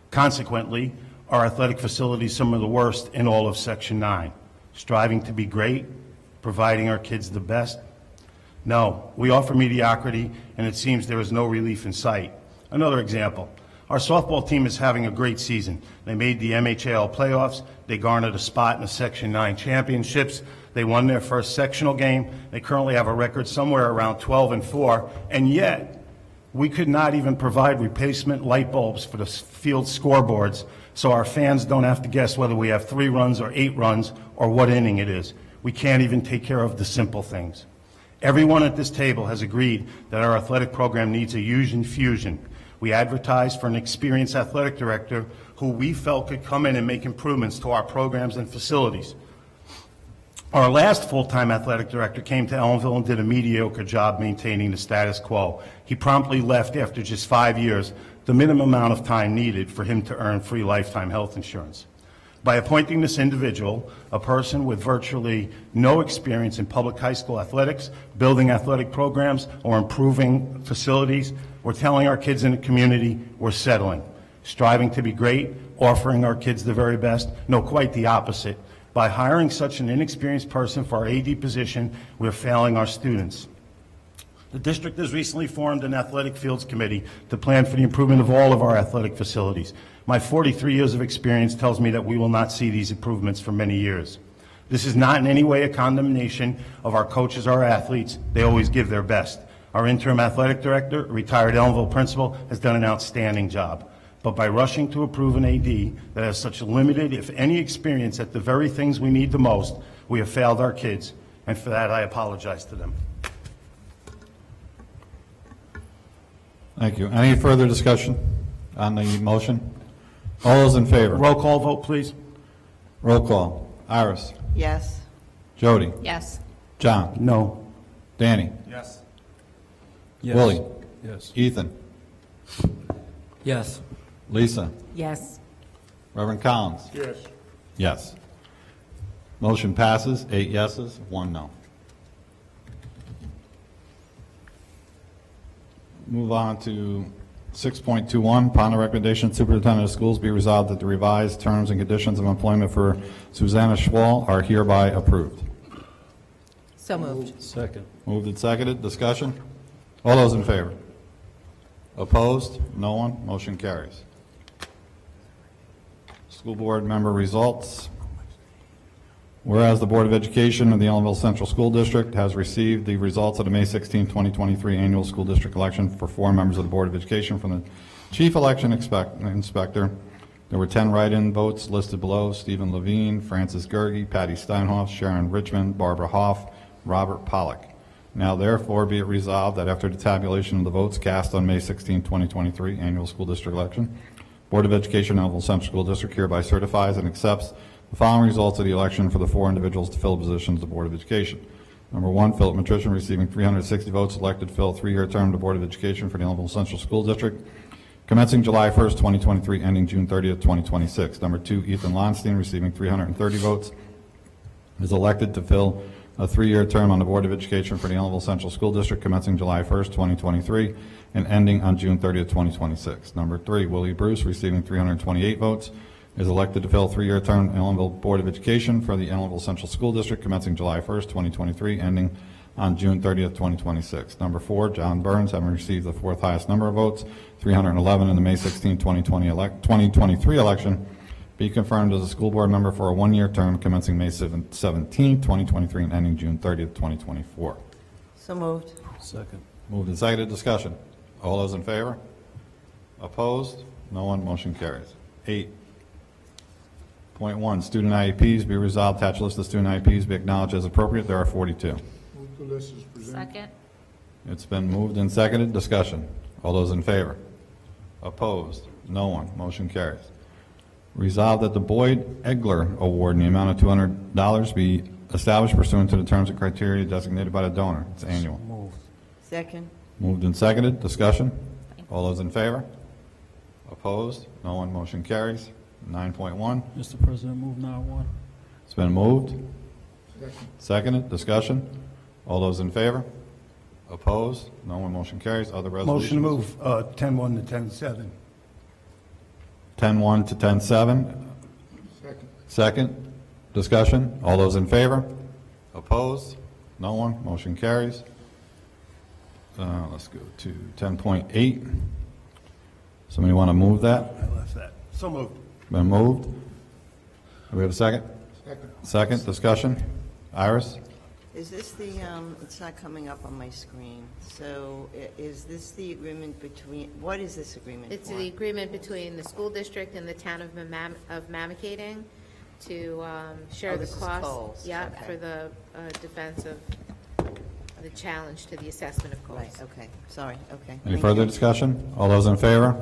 Consequently, our athletic facilities are some of the worst in all of Section 9. Striving to be great, providing our kids the best. No, we offer mediocrity, and it seems there is no relief in sight. Another example. Our softball team is having a great season. They made the MHAL playoffs. They garnered a spot in the Section 9 championships. They won their first sectional game. They currently have a record somewhere around 12-4, and yet we could not even provide replacement light bulbs for the field scoreboards, so our fans don't have to guess whether we have 3 runs or 8 runs or what inning it is. We can't even take care of the simple things. Everyone at this table has agreed that our athletic program needs a huge infusion. We advertised for an experienced athletic director who we felt could come in and make improvements to our programs and facilities. Our last full-time athletic director came to Ellenville and did a mediocre job maintaining the status quo. He promptly left after just 5 years, the minimum amount of time needed for him to earn free lifetime health insurance. By appointing this individual, a person with virtually no experience in public high school athletics, building athletic programs, or improving facilities, we're telling our kids in the community we're settling, striving to be great, offering our kids the very best. No, quite the opposite. By hiring such an inexperienced person for our AD position, we're failing our students. The district has recently formed an athletic fields committee to plan for the improvement of all of our athletic facilities. My 43 years of experience tells me that we will not see these improvements for many years. This is not in any way a condemnation of our coaches or our athletes. They always give their best. Our interim athletic director, a retired Ellenville principal, has done an outstanding job. But by rushing to approve an AD that has such limited, if any, experience at the very things we need the most, we have failed our kids, and for that I apologize to them. Thank you. Any further discussion on the motion? All those in favor? Roll call vote, please. Roll call. Iris. Yes. Jody. Yes. John. No. Danny. Yes. Yes. Willie. Yes. Ethan. Yes. Lisa. Yes. Reverend Collins. Yes. Yes. Motion passes, 8 yeses, 1 no. Move on to 6.21, upon the recommendation of Superintendent of Schools, be resolved that the revised terms and conditions of employment for Susanna Schwall are hereby approved. So moved. Second. Moved and seconded, discussion? All those in favor? Opposed? No one? Motion carries. School board member results. Whereas the Board of Education of the Ellenville Central School District has received the results of the May 16, 2023 annual school district election for 4 members of the Board of Education from the Chief Election Inspector. There were 10 write-in votes listed below: Stephen Levine, Francis Gerge, Patty Steinhoff, Sharon Richmond, Barbara Hoff, Robert Pollock. Now therefore be it resolved that after the tabulation of the votes cast on May 16, 2023 annual school district election, Board of Education Ellenville Central School District hereby certifies and accepts the following results of the election for the 4 individuals to fill positions of the Board of Education. Number 1, Philip Matrician, receiving 360 votes, elected to fill a 3-year term to the Board of Education for the Ellenville Central School District, commencing July 1st, 2023, ending June 30th, 2026. Number 2, Ethan Lonstein, receiving 330 votes, is elected to fill a 3-year term on the Board of Education for the Ellenville Central School District, commencing July 1st, 2023, and ending on June 30th, 2026. Number 3, Willie Bruce, receiving 328 votes, is elected to fill a 3-year term in Ellenville Board of Education for the Ellenville Central School District, commencing July 1st, 2023, ending on June 30th, 2026. Number 4, John Burns, having received the 4th highest number of votes, 311 in the May 16, 2023 election, be confirmed as a school board member for a 1-year term commencing May 17, 2023, and ending June 30th, 2024. So moved. Second. Moved and seconded, discussion. All those in favor? Opposed? No one, motion carries. 8.1, student IEPs, be resolved, attached list of student IEPs be acknowledged as appropriate. There are 42. Second. It's been moved and seconded, discussion. All those in favor? Opposed? No one, motion carries. Resolved that the Boyd Egler Award in the amount of $200 be established pursuant to the terms and criteria designated by the donor. It's annual. Moved. Second. Moved and seconded, discussion. All those in favor? Opposed? No one, motion carries. 9.1, Mr. President, move now one. it's been moved. Seconded, discussion. All those in favor? Opposed? No one, motion carries. Other resolutions? Motion to move 10-1 to 10-7. 10-1 to 10-7. Second, discussion. All those in favor? Opposed? No one, motion carries. let's go to 10.8. Somebody want to move that? I left that. So moved. Been moved. Do we have a second? Second, discussion? Iris? Is this the, it's not coming up on my screen, so is this the agreement between, what is this agreement It's for? the agreement between the school district and the town of Mamacating to share Oh, the this is cost. Coles, Yeah, okay. for the defense of the challenge to the assessment of Right, goals. okay, sorry, okay. Any Thank further you. discussion? All those in favor?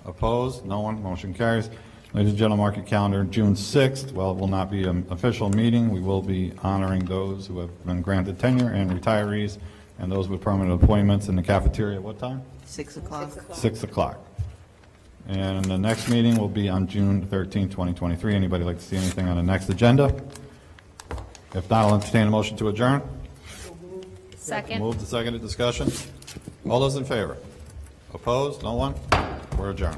Opposed? No one? Motion carries. Ladies and gentlemen, mark your calendar, June 6th. While it will not be an official meeting, we will be honoring those who have been granted tenure and retirees and those with permanent appointments in the cafeteria. What time? 6 o'clock? 6 o'clock. And the next meeting will be on June 13, 2023. Anybody like to see anything on the next agenda? If not, I'll entertain a motion to adjourn. Second. Move to seconded discussion. All those in favor? Opposed? No one? We're adjourned.